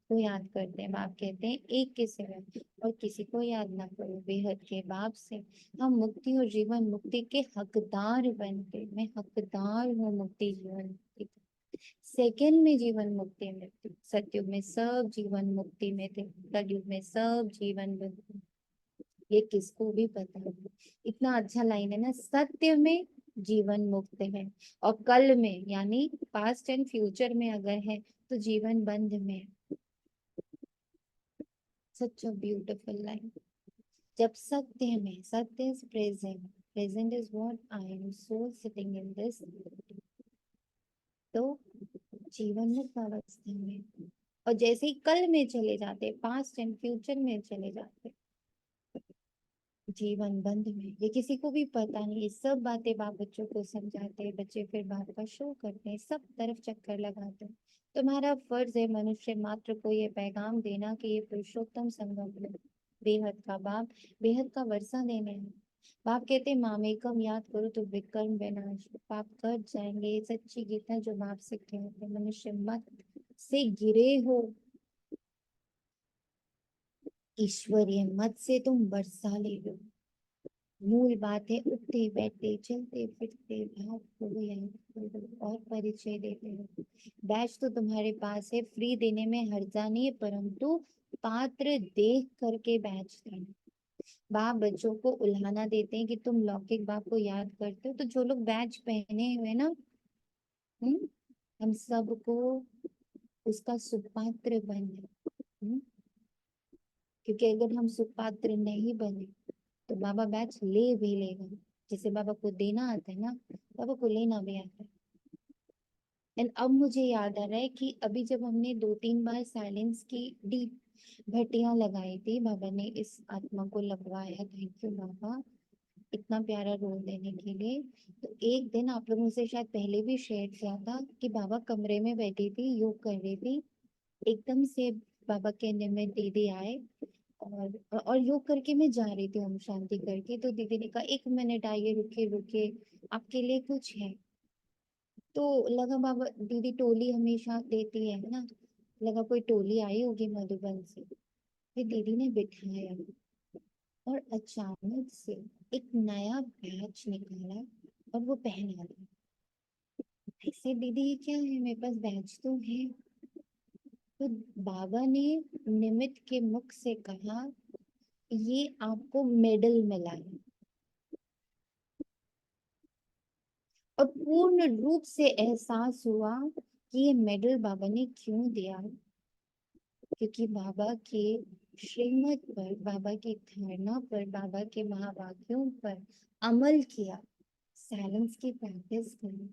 को याद करते हैं। बाप कहते हैं एक के सिवा और किसी को याद ना करो, बेहद के बाप से हम मुक्ति और जीवन मुक्ति के हकदार बनते। मैं हकदार हूँ मुक्ति जीवन मुक्ति का। सेकंड में जीवन मुक्ति में थे, सतयुग में सब जीवन मुक्ति में थे, कलयुग में सब जीवन बंधु। ये किसको भी पता है। इतना अच्छा लाइन है ना, सत्य में जीवन मुक्त है और कल में यानी पास्ट एंड फ्यूचर में अगर है तो जीवन बंध में है। Such a beautiful line. जब सत्य में, सत्य is present, present is what I am soul sitting in this, तो जीवन मुक्त अवस्था में। और जैसे ही कल में चले जाते, पास्ट एंड फ्यूचर में चले जाते, जीवन बंध में। ये किसी को भी पता नहीं। ये सब बातें बाप बच्चों को समझाते हैं, बच्चे फिर बाप का शो करते हैं, सब तरफ चक्कर लगाते हैं। तुम्हारा फर्ज है मनुष्य मात्र को ये पैगाम देना कि ये पुरुषोत्तम संगम है, बेहद का बाप बेहद का वर्षा देने हैं। बाप कहते हैं मामेकम याद करो तो विकर्म विनाश, पाप कट जाएंगे। ये सच्ची गीता जो बाप से कहते हैं, मनुष्य मत से गिरे हो, ईश्वरीय मत से तुम बरसा ले लो। मूल बात है उठते बैठते चलते फिरते भाव को याद करो और परिचय देते हो। बैच तो तुम्हारे पास है, फ्री देने में हर्जा नहीं है, परंतु पात्र देख करके बैच देना। बाप बच्चों को उल्हाना देते हैं कि तुम लौकिक बाप को याद करते हो। तो जो लोग बैच पहने हुए ना, हम सबको उसका सुपात्र बने। क्योंकि अगर हम सुपात्र नहीं बने तो बाबा बैच ले भी लेगा। जैसे बाबा को देना आता है ना, बाबा को लेना भी आता है। एंड अब मुझे याद आ रहा है कि अभी जब हमने 2-3 बार साइलेंस की डीप भट्टियां लगाई थी, बाबा ने इस आत्मा को लगवाया। थैंक यू बाबा, इतना प्यारा रोल देने के लिए। तो एक दिन आप लोगों से शायद पहले भी शेयर किया था कि बाबा कमरे में बैठी थी, योग कर रही थी। एकदम से बाबा के निमित्त दीदी आए और योग करके मैं जा रही थी ओम शांति करके। तो दीदी ने कहा 1 मिनट आइए, रुके रुके, आपके लिए कुछ है। तो लगा बाबा, दीदी टोली हमेशा देती है ना, लगा कोई टोली आई होगी मधुबन से। फिर दीदी ने बिठाया और अचानक से एक नया बैच निकाला और वो पहना दिया। ऐसे दीदी ये क्या है, मेरे पास बैच तो है। तो बाबा ने निमित्त के मुख से कहा ये आपको मेडल मिला है। और पूर्ण रूप से एहसास हुआ कि ये मेडल बाबा ने क्यों दिया, क्योंकि बाबा के श्रीमत पर, बाबा की धारणा पर, बाबा के महावाक्यों पर अमल किया, साइलेंस की प्रैक्टिस करी।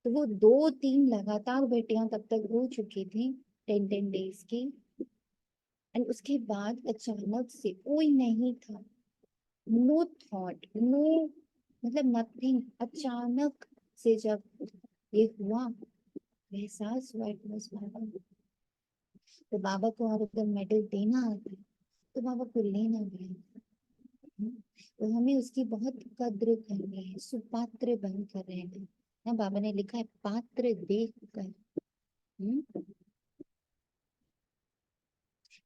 तो वो 2-3 लगातार बेटियां तब तक हो चुकी थी, 10 डेज की। एंड उसके बाद अचानक से कोई नहीं था, नो थॉट, नो मतलब नथिंग। अचानक से जब ये हुआ, एहसास हुआ इट वाज बाबा। तो बाबा को और अगर मेडल देना आता है तो बाबा को लेना भी आता है। तो हमें उसकी बहुत कद्र करनी है, सुपात्र बन कर रहना ना। बाबा ने लिखा है पात्र देख कर।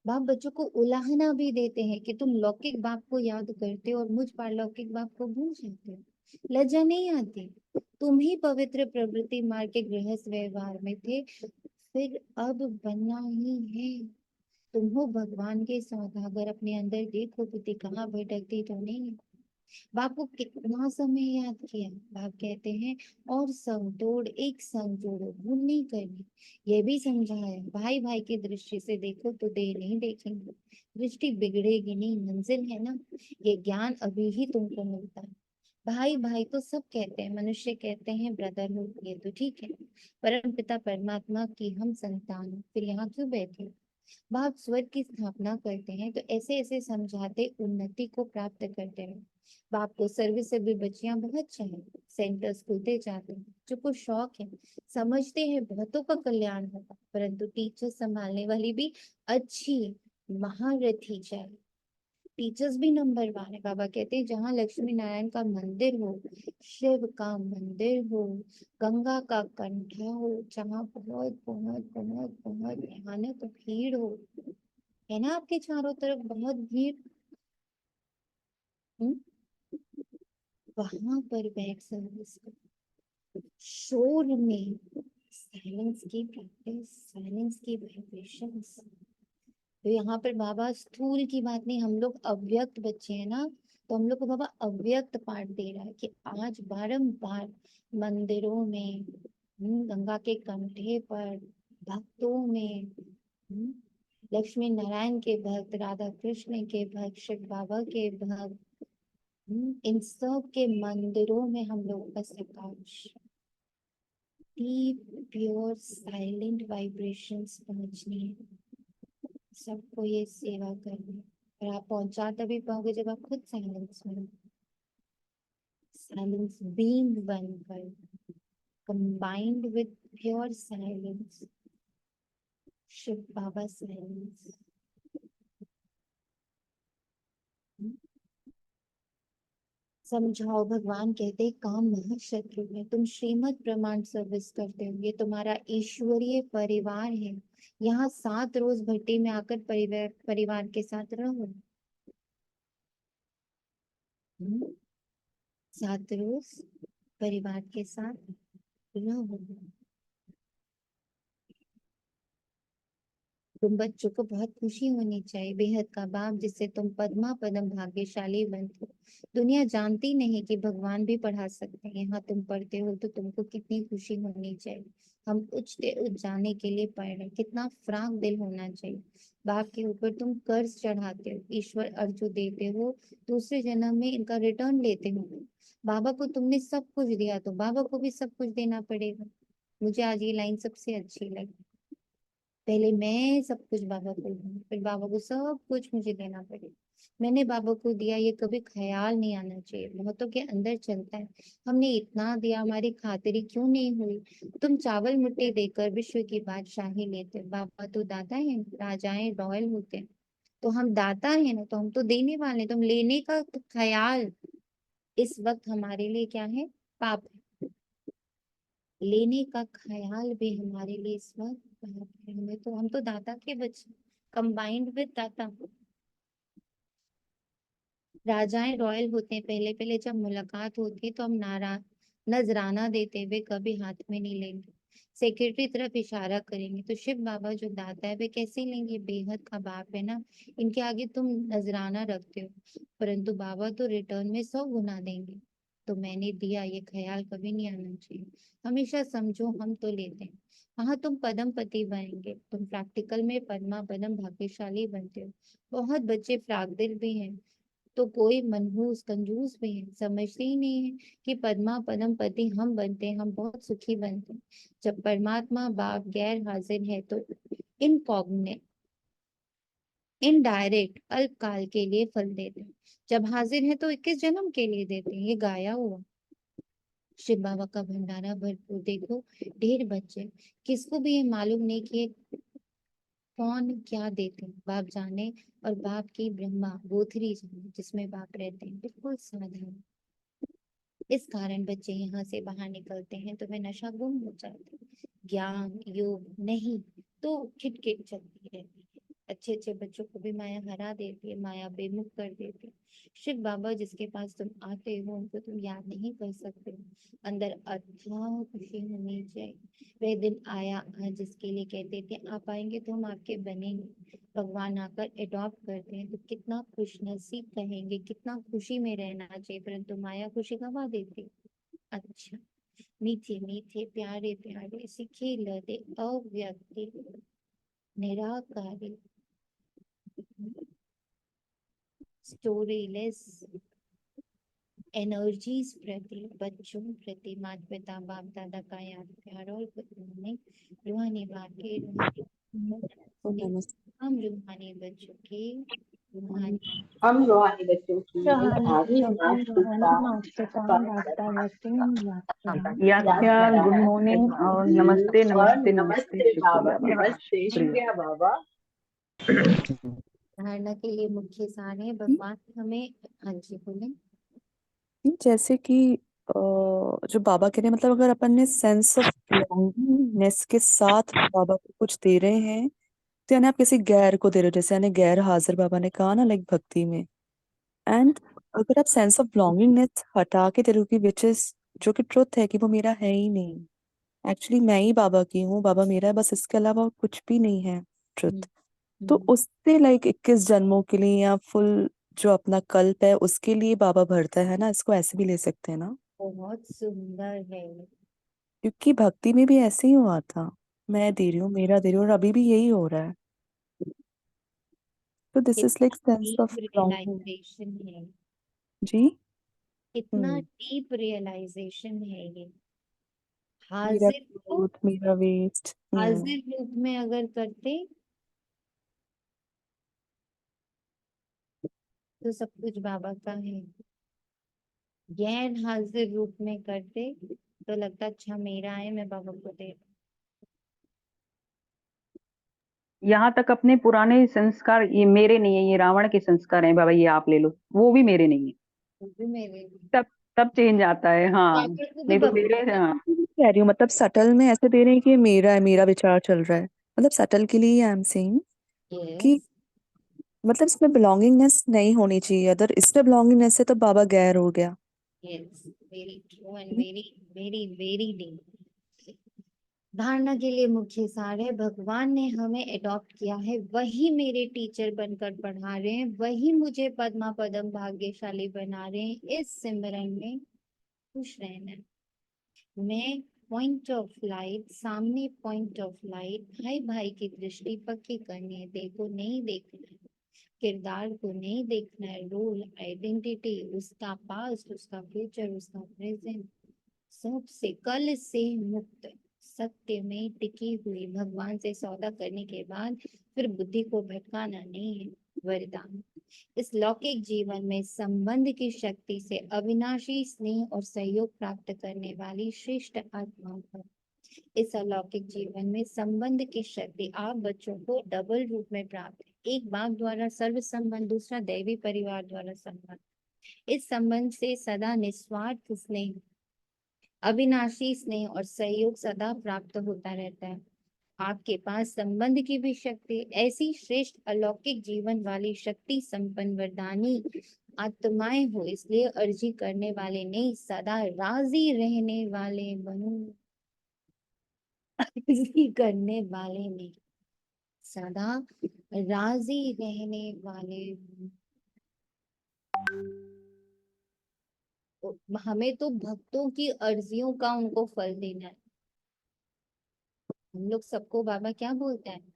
बाप बच्चों को उलाहना भी देते हैं कि तुम लौकिक बाप को याद करते हो और मुझ पारलौकिक बाप को भूल जाते हो। लज्जा नहीं आती? तुम ही पवित्र प्रवृत्ति मार्ग के गृहस्थ व्यवहार में थे, फिर अब बनना ही है। तुम हो भगवान के सौदागर, अपने अंदर देखो बुद्धि कहाँ भटकती तो नहीं है। बाप को कितना समय याद किया। बाप कहते हैं और सब तोड़ एक संग जोड़ो, भूल नहीं करनी। ये भी समझाया भाई भाई की दृष्टि से देखो तो देह नहीं देखेंगे, दृष्टि बिगड़ेगी नहीं, मंजिल है ना। ये ज्ञान अभी ही तुमको मिलता है। भाई भाई तो सब कहते हैं, मनुष्य कहते हैं ब्रदरहुड, ये तो ठीक है। परम पिता परमात्मा की हम संतान, फिर यहाँ क्यों बैठे? बाप स्वर्ग की स्थापना करते हैं तो ऐसे ऐसे समझाते उन्नति को प्राप्त करते हैं। बाप को सर्विस से भी बच्चियां बहुत चाहिए, सेंटर्स खुलते जाते हैं। जो को शौक है, समझते हैं बहुतों का कल्याण होगा, परंतु टीचर संभालने वाली भी अच्छी महारथी चाहिए। टीचर्स भी नंबर 1 है। बाबा कहते हैं जहाँ लक्ष्मी नारायण का मंदिर हो, शिव का मंदिर हो, गंगा का कंठा हो, जहाँ बहुत बहुत बहुत बहुत भयानक भीड़ हो, है ना आपके चारों तरफ बहुत भीड़, वहां पर बैठ सर्विस करो। शोर में साइलेंस की प्रैक्टिस, साइलेंस की वाइब्रेशंस। तो यहाँ पर बाबा स्थूल की बात नहीं, हम लोग अव्यक्त बच्चे हैं ना, तो हम लोग को बाबा अव्यक्त पाठ दे रहा है कि आज बारंबार मंदिरों में, गंगा के कंठे पर, भक्तों में, लक्ष्मी नारायण के भक्त, राधा कृष्ण के भक्त, शिव बाबा के भक्त, इन सब के मंदिरों में हम लोग का प्रकाश, डीप प्योर साइलेंट वाइब्रेशंस पहुंचनी है। सबको ये सेवा करनी है। और आप पहुंचा तभी पाओगे जब आप खुद साइलेंस में, साइलेंस बीइंग बनकर, combined with pure silence, Shiv Baba silence. समझाओ। भगवान कहते हैं काम महाशत्रु है, तुम श्रीमत प्रमाण सर्विस करते हो, ये तुम्हारा ईश्वरीय परिवार है। यहाँ 7 रोज भट्टी में आकर परिवार के साथ रहो। 7 रोज परिवार के साथ रहो। तुम बच्चों को बहुत खुशी होनी चाहिए, बेहद का बाप जिससे तुम पद्मा पदम भाग्यशाली बनते हो। दुनिया जानती नहीं कि भगवान भी पढ़ा सकते हैं, यहाँ तुम पढ़ते हो तो तुमको कितनी खुशी होनी चाहिए। हम उच्चते उच्च जाने के लिए पढ़ रहे हैं, कितना फ्राक दिल होना चाहिए। बाप के ऊपर तुम कर्ज चढ़ाते हो, ईश्वर अर्ज देते हो, दूसरे जन्म में इनका रिटर्न लेते हो। बाबा को तुमने सब कुछ दिया तो बाबा को भी सब कुछ देना पड़ेगा। मुझे आज ये लाइन सबसे अच्छी लगी। पहले मैं सब कुछ बाबा को दूँ, फिर बाबा को सब कुछ मुझे देना पड़ेगा। मैंने बाबा को दिया, ये कभी ख्याल नहीं आना चाहिए। बहुतों के अंदर चलता है, हमने इतना दिया, हमारी खातिरी क्यों नहीं हुई। तुम चावल मुट्ठी देकर विश्व की बादशाही लेते हो। बाबा तो दाता है, राजाएं रॉयल होते हैं, तो हम दाता है ना, तो हम तो देने वाले हैं। तुम लेने का तो ख्याल इस वक्त हमारे लिए क्या है, पाप है। लेने का ख्याल भी हमारे लिए इस वक्त पाप है। हम तो दाता के बच्चे, कंबाइंड विद दाता। राजाएं रॉयल होते हैं, पहले पहले जब मुलाकात होती है तो हम नजराना देते हुए कभी हाथ में नहीं लेंगे, सेक्रेटरी तरफ इशारा करेंगे। तो शिव बाबा जो दाता है वे कैसे लेंगे, बेहद का बाप है ना, इनके आगे तुम नजराना रखते हो। परंतु बाबा तो रिटर्न में 100 गुना देंगे। तो मैंने दिया, ये ख्याल कभी नहीं आना चाहिए। हमेशा समझो हम तो लेते हैं। हाँ तुम पदम पति बनेंगे, तुम प्रैक्टिकल में पद्मा पदम भाग्यशाली बनते हो। बहुत बच्चे फ्रागदिल भी हैं, तो कोई मनहूस कंजूस भी है, समझते ही नहीं है कि पद्मा पदम पति हम बनते हैं, हम बहुत सुखी बनते हैं। जब परमात्मा बाप गैर हाजिर है तो इनकॉग्निट इनडायरेक्ट अल्पकाल के लिए फल देते हैं, जब हाजिर है तो 21 जन्म के लिए देते हैं। ये गाया हुआ शिव बाबा का भंडारा भरपूर। देखो ढेर बच्चे, किसको भी ये मालूम नहीं कि ये कौन क्या देते हैं, बाप जाने। और बाप की ब्रह्मा बोथरी जाने, जिसमें बाप रहते हैं, बिल्कुल साधारण। इस कारण बच्चे यहाँ से बाहर निकलते हैं तो वे नशा गुम हो जाते हैं। ज्ञान योग नहीं तो खिटखिट चलती रहती है। अच्छे अच्छे बच्चों को भी माया हरा देती है, माया बेमुख कर देती है। शिव बाबा जिसके पास तुम आते हो उनको तुम याद नहीं कर सकते हो। अंदर अथाह खुशी होनी चाहिए। वह दिन आया आज जिसके लिए कहते थे आप आएंगे तो हम आपके बनेंगे। भगवान आकर एडॉप्ट करते हैं तो कितना खुश नसीब कहेंगे, कितना खुशी में रहना चाहिए। परंतु माया खुशी गवा देती। अच्छा, मीठे मीठे प्यारे प्यारे सीखे लदे अव्यक्ति निराकारी स्टोरीलेस एनर्जीज प्रति, बच्चों प्रति, माता पिता बाप दादा का याद प्यार और रूहानी बाप के हम रूहानी बच्चों के रूहानी हम रूहानी बच्चों की रूहानी भावी बच्चों की रूहानी मातृका मातृका स्वागत वास्तव्य याद करें। याख्या गुड मॉर्निंग और नमस्ते और नमस्ते नमस्ते नमस्ते बाबा, शुक्रिया बाबा, नमस्ते शुक्रिया। शुक्रिया बाबा। धारणा के लिए मुख्य सार है भगवान हमें। हाँ जी बोले। जैसे कि जो बाबा कह रहे हैं, मतलब अगर अपन ने सेंस ऑफ बिलोंगिंगनेस के साथ बाबा को कुछ दे रहे हैं तो यानी आप किसी गैर को दे रहे हो, जैसे यानी गैर हाजिर बाबा ने कहा ना, लाइक भक्ति में। एंड अगर आप सेंस ऑफ बिलोंगिंगनेस हटा के दे रहे हो कि विच इज, जो कि ट्रुथ है कि वो मेरा है ही नहीं, एक्चुअली मैं ही बाबा की हूँ, बाबा मेरा है बस, इसके अलावा और कुछ भी नहीं है ट्रुथ। तो उससे लाइक 21 जन्मों के लिए या फुल जो अपना कल्प है उसके लिए बाबा भरता है ना, इसको ऐसे भी ले सकते हैं ना, बहुत सुंदर है। क्योंकि भक्ति में भी ऐसे ही हुआ था, मैं दे रही हूँ, मेरा दे रही हूँ, और अभी भी यही हो रहा है। तो this is like sense deep of belonging. Realization है, जी। कितना डीप रियलाइजेशन है ये। मेरा हाजिर को ग्रोथ, मेरा वेस्ट। हाजिर रूप में अगर करते तो सब कुछ बाबा का है, गैर हाजिर रूप में करते तो लगता अच्छा मेरा है, मैं बाबा को दे। यहाँ तक अपने पुराने संस्कार, ये मेरे नहीं है, ये रावण के संस्कार हैं बाबा, ये आप ले लो, वो भी मेरे नहीं है। वो भी मेरे तब चेंज आता है, हाँ। पापड़ को भी नहीं तो बबल मेरे, हाँ। कह रही हूँ मतलब सटल में ऐसे दे रहे हैं कि ये मेरा है, मेरा विचार चल रहा है, मतलब सटल के लिए आई एम सेइंग कि यस मतलब इसमें बिलोंगिंगनेस नहीं होनी चाहिए, अगर इसमें बिलोंगिंगनेस है तो बाबा गैर हो गया। Yes very true and very very very deep. धारणा के लिए मुख्य सार है, भगवान ने हमें अडॉप्ट किया है, वही मेरे टीचर बनकर पढ़ा रहे हैं, वही मुझे पद्मा पदम भाग्यशाली बना रहे हैं। इस सिमरन में खुश रहना है। मैं पॉइंट ऑफ लाइट, सामने पॉइंट ऑफ लाइट, भाई भाई की दृष्टि पक्की करनी है। देखो नहीं देखना है, किरदार को नहीं देखना है, रोल आइडेंटिटी, उसका पास्ट, उसका फ्यूचर, उसका प्रेजेंट, सबसे कल से मुक्त सत्य में टिकी हुई भगवान से सौदा करने के बाद फिर बुद्धि को भटकाना नहीं है। वरदान, इस लौकिक जीवन में संबंध की शक्ति से अविनाशी स्नेह और सहयोग प्राप्त करने वाली श्रेष्ठ आत्माओं पर, इस अलौकिक जीवन में संबंध की शक्ति आप बच्चों को डबल रूप में प्राप्त है। एक बाप द्वारा सर्व संबंध, दूसरा दैवी परिवार द्वारा संबंध। इस संबंध से सदा निस्वार्थ स्नेह, अविनाशी स्नेह और सहयोग सदा प्राप्त होता रहता है। आपके पास संबंध की भी शक्ति, ऐसी श्रेष्ठ अलौकिक जीवन वाली शक्ति संपन्न वरदानी आत्माएं हो, इसलिए अर्जी करने वाले नहीं, सदा राजी रहने वाले बनो। अर्जी करने वाले नहीं, सदा राजी रहने वाले बनो। हमें तो भक्तों की अर्जियों का उनको फल देना है। हम लोग सबको बाबा क्या बोलते हैं,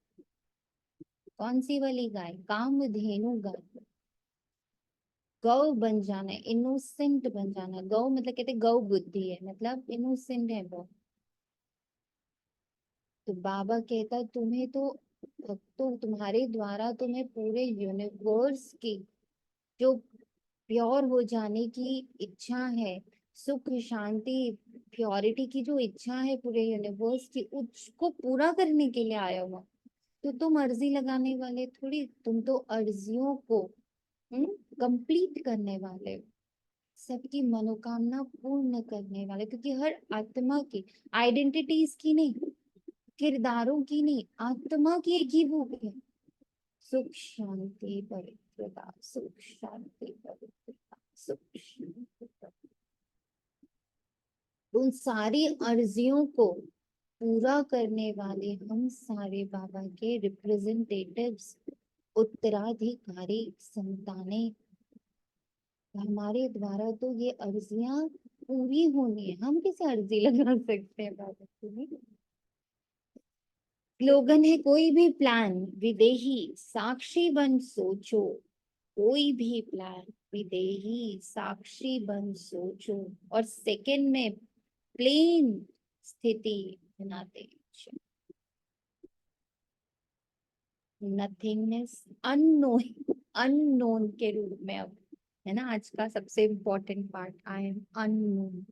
कौन सी वाली गाय, कामधेनु गाय, गौ बन जाना है, इनोसेंट बन जाना। गौ मतलब कहते गौ बुद्धि है, मतलब इनोसेंट है वो। तो बाबा कहता है तुम्हें तो भक्तों, तुम्हारे द्वारा तुम्हें पूरे यूनिवर्स की जो प्योर हो जाने की इच्छा है, सुख शांति प्योरिटी की जो इच्छा है पूरे यूनिवर्स की, उसको पूरा करने के लिए आया हुआ। तो तुम अर्जी लगाने वाले थोड़ी, तुम तो अर्जियों को कंप्लीट करने वाले हो, सबकी मनोकामना पूर्ण करने वाले। क्योंकि हर आत्मा की, आइडेंटिटीज की नहीं, किरदारों की नहीं, आत्मा की एक ही भूख है, सुख शांति पवित्रता, सुख शांति पवित्रता, सुख शांति पवित्रता। उन सारी अर्जियों को पूरा करने वाले हम सारे बाबा के रिप्रेजेंटेटिव्स, उत्तराधिकारी संतानें। हमारे द्वारा तो ये अर्जियां पूरी होनी है, हम कैसे अर्जी लगा सकते हैं बाबा के लिए। स्लोगन है, कोई भी प्लान विदेही साक्षी बन सोचो, कोई भी प्लान विदेही साक्षी बन सोचो, और सेकंड में प्लेन स्थिति बनाते, नथिंगनेस, अननोइंग, अननोन के रूप में अब है ना आज का सबसे important part, I am unknown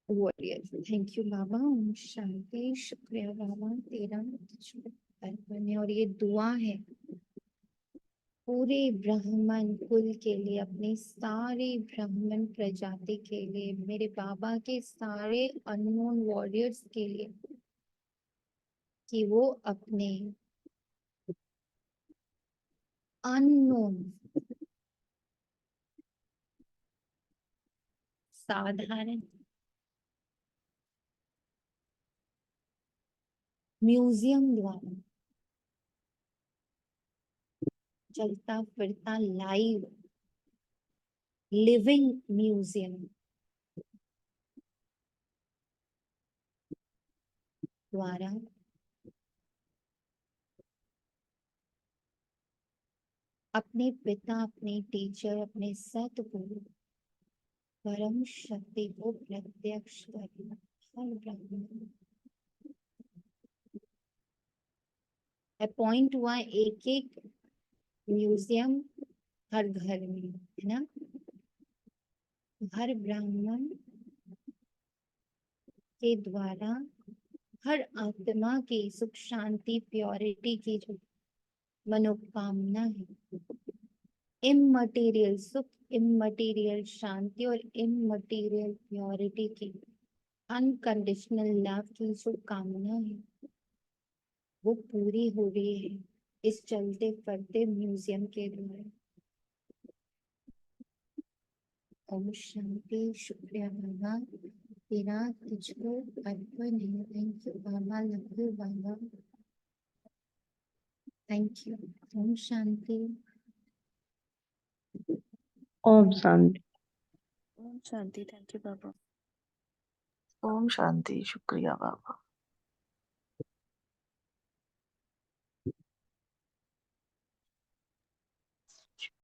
warrior. Thank you Baba, ओम शांति। शुक्रिया बाबा तेरा अर्पण है। और ये दुआ है पूरे ब्राह्मण कुल के लिए, अपने सारे ब्राह्मण प्रजाति के लिए, मेरे बाबा के सारे अननोन वॉरियर्स के लिए, कि वो अपने अननोन साधारण म्यूजियम द्वारा, चलता फिरता लाइव लिविंग म्यूजियम द्वारा अपने पिता, अपने टीचर, अपने सतगुरु परम शक्ति को प्रत्यक्ष करना। हर ब्राह्मण अपॉइंट हुआ एक एक म्यूजियम हर घर में, है ना। हर ब्राह्मण के द्वारा हर आत्मा की सुख शांति प्योरिटी की जो मनोकामना है, इममटेरियल सुख, इममटेरियल शांति और इममटेरियल प्योरिटी की अनकंडीशनल लव की जो कामना है वो पूरी हो रही है इस चलते फिरते म्यूजियम के द्वारा। ओम शांति। शुक्रिया बाबा, तेरा तुझको अर्पण है। Thank you Baba, love you Baba, thank you. ओम शांति। ओम शांति। ओम शांति। Thank you Baba. ओम शांति। शुक्रिया बाबा।